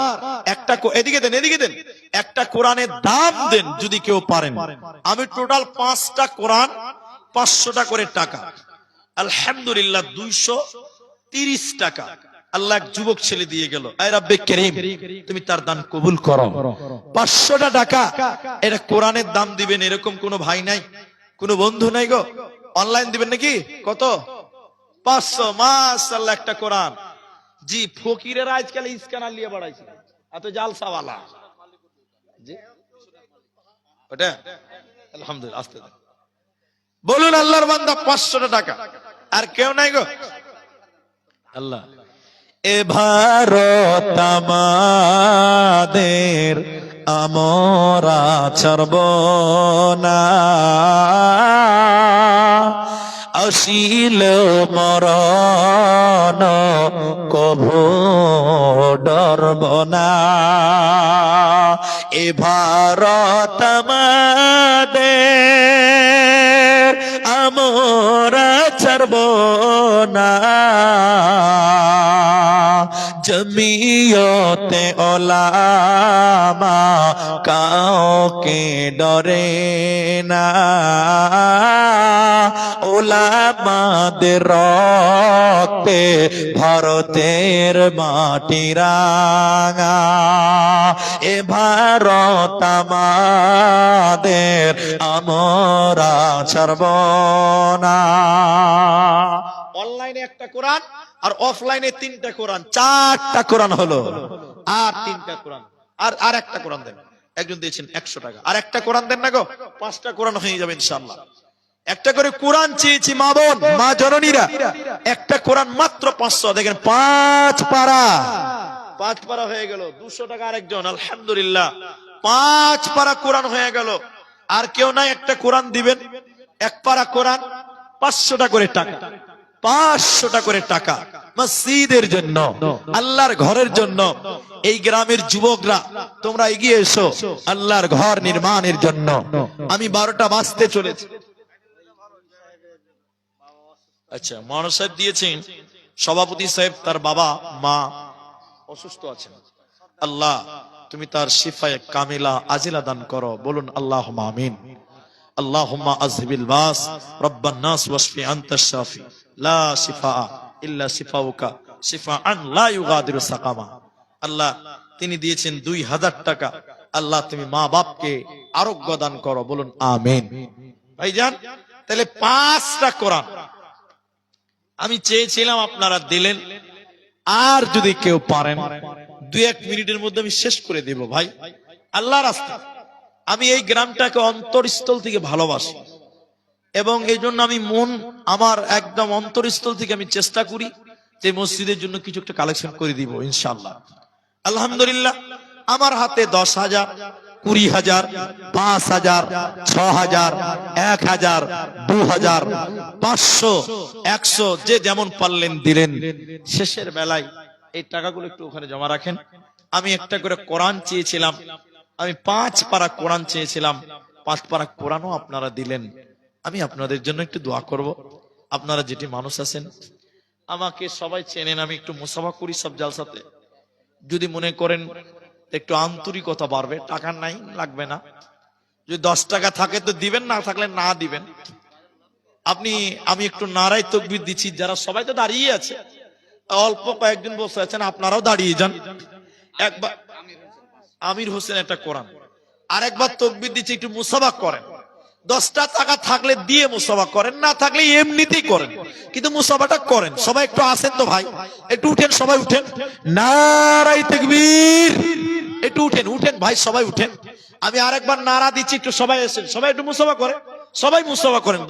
Speaker 1: একটা এদিকে দেন, এদিকে দেন, একটা কোরআনের দাম দেন যদি কেউ পারেন। আমি টোটাল 5টা কোরআন 500 টাকা করে টাকা, আলহামদুলিল্লাহ 230 টাকা আল্লাহ এক যুবক ছেলে দিয়ে গেল। আয় রাব্বে কারীম, তুমি তার দান কবুল করো। 500 টাকা এটা কোরআনের দাম দিবেন এরকম কোন ভাই নাই, কোন বন্ধু নাই গো? অনলাইন দিবেন নাকি? কত? 500। মাশাআল্লাহ একটা কোরআন। জি, ফকিরেরা আজকাল স্ক্যানার নিয়ে বাড়াইছে, এত জালসাওয়ালা। জি ওটা আলহামদুলিল্লাহ। আস্তে বলুন আল্লাহর বান্দা 500 টাকা। আর কেউ নাই গো? আল্লাহ। এ ভারত আমাদের, আমরা ছাড়ব না, আসিল মরণ কভু ডরব না। এ ভারত আমাদের, আমরা ছাড়ব না, জমিয়তে ওলামা কাউকে ডরে না, ওলামাদের রক্তে ভারতের মাটি রাঙা। এ ভারত আমাদের, আমরা ছাড়ব না। অনলাইনে একটা কোরআন আর অফলাইনে 3টা কোরআন, 4টা কোরআন হলো। আর 3টা কোরআন, আর একটা কোরআন দেন। একজন দিয়েছেন 100 টাকা, আর একটা কোরআন দেন না গো, 5টা কোরআন হয়ে যাবে ইনশাআল্লাহ। একটা করে কোরআন চেয়েছি মা বোন, মা জননীরা, একটা কোরআন মাত্র 500। দেখেন 5 পারা হয়ে গেল, 200 টাকা আরেকজন। আলহামদুলিল্লাহ 5 পারা কোরআন হয়ে গেল। আর কেউ নাই একটা কোরআন দিবেন? 1 পারা কোরআন 500 টাকা করে টাকা, 500 টাকা করে টাকা মসজিদের জন্য, আল্লাহর ঘরের জন্য। এই গ্রামের যুবকরা তোমরা এগিয়ে এসো আল্লাহর ঘর নির্মাণের জন্য। আমি 12টা বাজতে চলেছি। আচ্ছা, মানস সাহেব দিয়েছেন, সভাপতি সাহেব তার বাবা মা অসুস্থ আছেন। আল্লাহ তুমি তার শিফায়ে কামিলা আজিলা দান করো। বলুন আল্লাহুম্মা আমিন। আল্লাহুম্মা আযহিবিল বাস রব্বান নাস ওয়াশফি আনতাশ শাফি লা শিফা ইল্লা শিফাউকা শিফাআন লা ইউগাদিরু সাকামা। আল্লাহ তিনি দিয়েছেন 2000 টাকা। আল্লাহ তুমি মা বাপকে আরোগ্য দান করো। বলুন আমিন। ভাইজান তাহলে 5টা কোরআন আমি চেয়েছিলাম, আপনারা দিলেন। আর যদি কেউ পারেন 2-1 মিনিটের মধ্যে আমি শেষ করে দেব। ভাই আল্লাহর রাস্তা, আমি এই গ্রামটাকে অন্তরস্থল থেকে ভালোবাসি এবং এই জন্য আমি আমার একদম অন্তরস্থল থেকে আমি চেষ্টা করি যে মসজিদের জন্য কিছু একটা কালেকশন করে দিব ইনশাআল্লাহ। আলহামদুলিল্লাহ আমার হাতে 10,000, 20,000, 5,000, 6,000, 1,000, 2,000, 500, 100 যে যেমন পারলেন দিলেন। শেষের বেলায় এই টাকাগুলো একটু ওখানে জমা রাখেন। আমি একটা করে কোরআন চেয়েছিলাম, আমি 5 পারা কোরআন চেয়েছিলাম, 5 পারা কোরআনও আপনারা দিলেন। আমি আপনাদের জন্য একটু দোয়া করব। আপনারা যেটি মানুষ আছেন, আমাকে সবাই চেনেন, আমি একটু মুসাফা করি সব জালসাতে। যদি মনে করেন একটু আন্তরিকতা বাড়বে, টাকা নাই লাগবে না, যদি 10 টাকা থাকে তো দিবেন, না থাকলে না দিবেন। আমি একটু নারায় তাকবীর দিচ্ছি, যারা সবাই তো দাঁড়িয়ে আছে, অল্প কয়েকজন বসে আছেন, আপনারাও দাঁড়িয়ে যান। একবার আমির হোসেন একটা কোরআন, আর একবার তাকবীর দিচ্ছি, একটু মুসাফা করেন। 10টা টাকা থাকলে দিয়ে মুসাফা করেন, না থাকলে এমনিতেই করেন, কিন্তু মুসাফাটা করেন। সবাই একটু আসেন তো ভাই, একটু উঠেন, সবাই উঠেন, নারায়ে তাকবীর, একটু উঠেন উঠেন ভাই, সবাই উঠেন। আমি আরেকবার নারা দিচ্ছি, একটু সবাই এসেন, সবাই একটু মুসাফা করেন, সবাই মুসাফা করেন।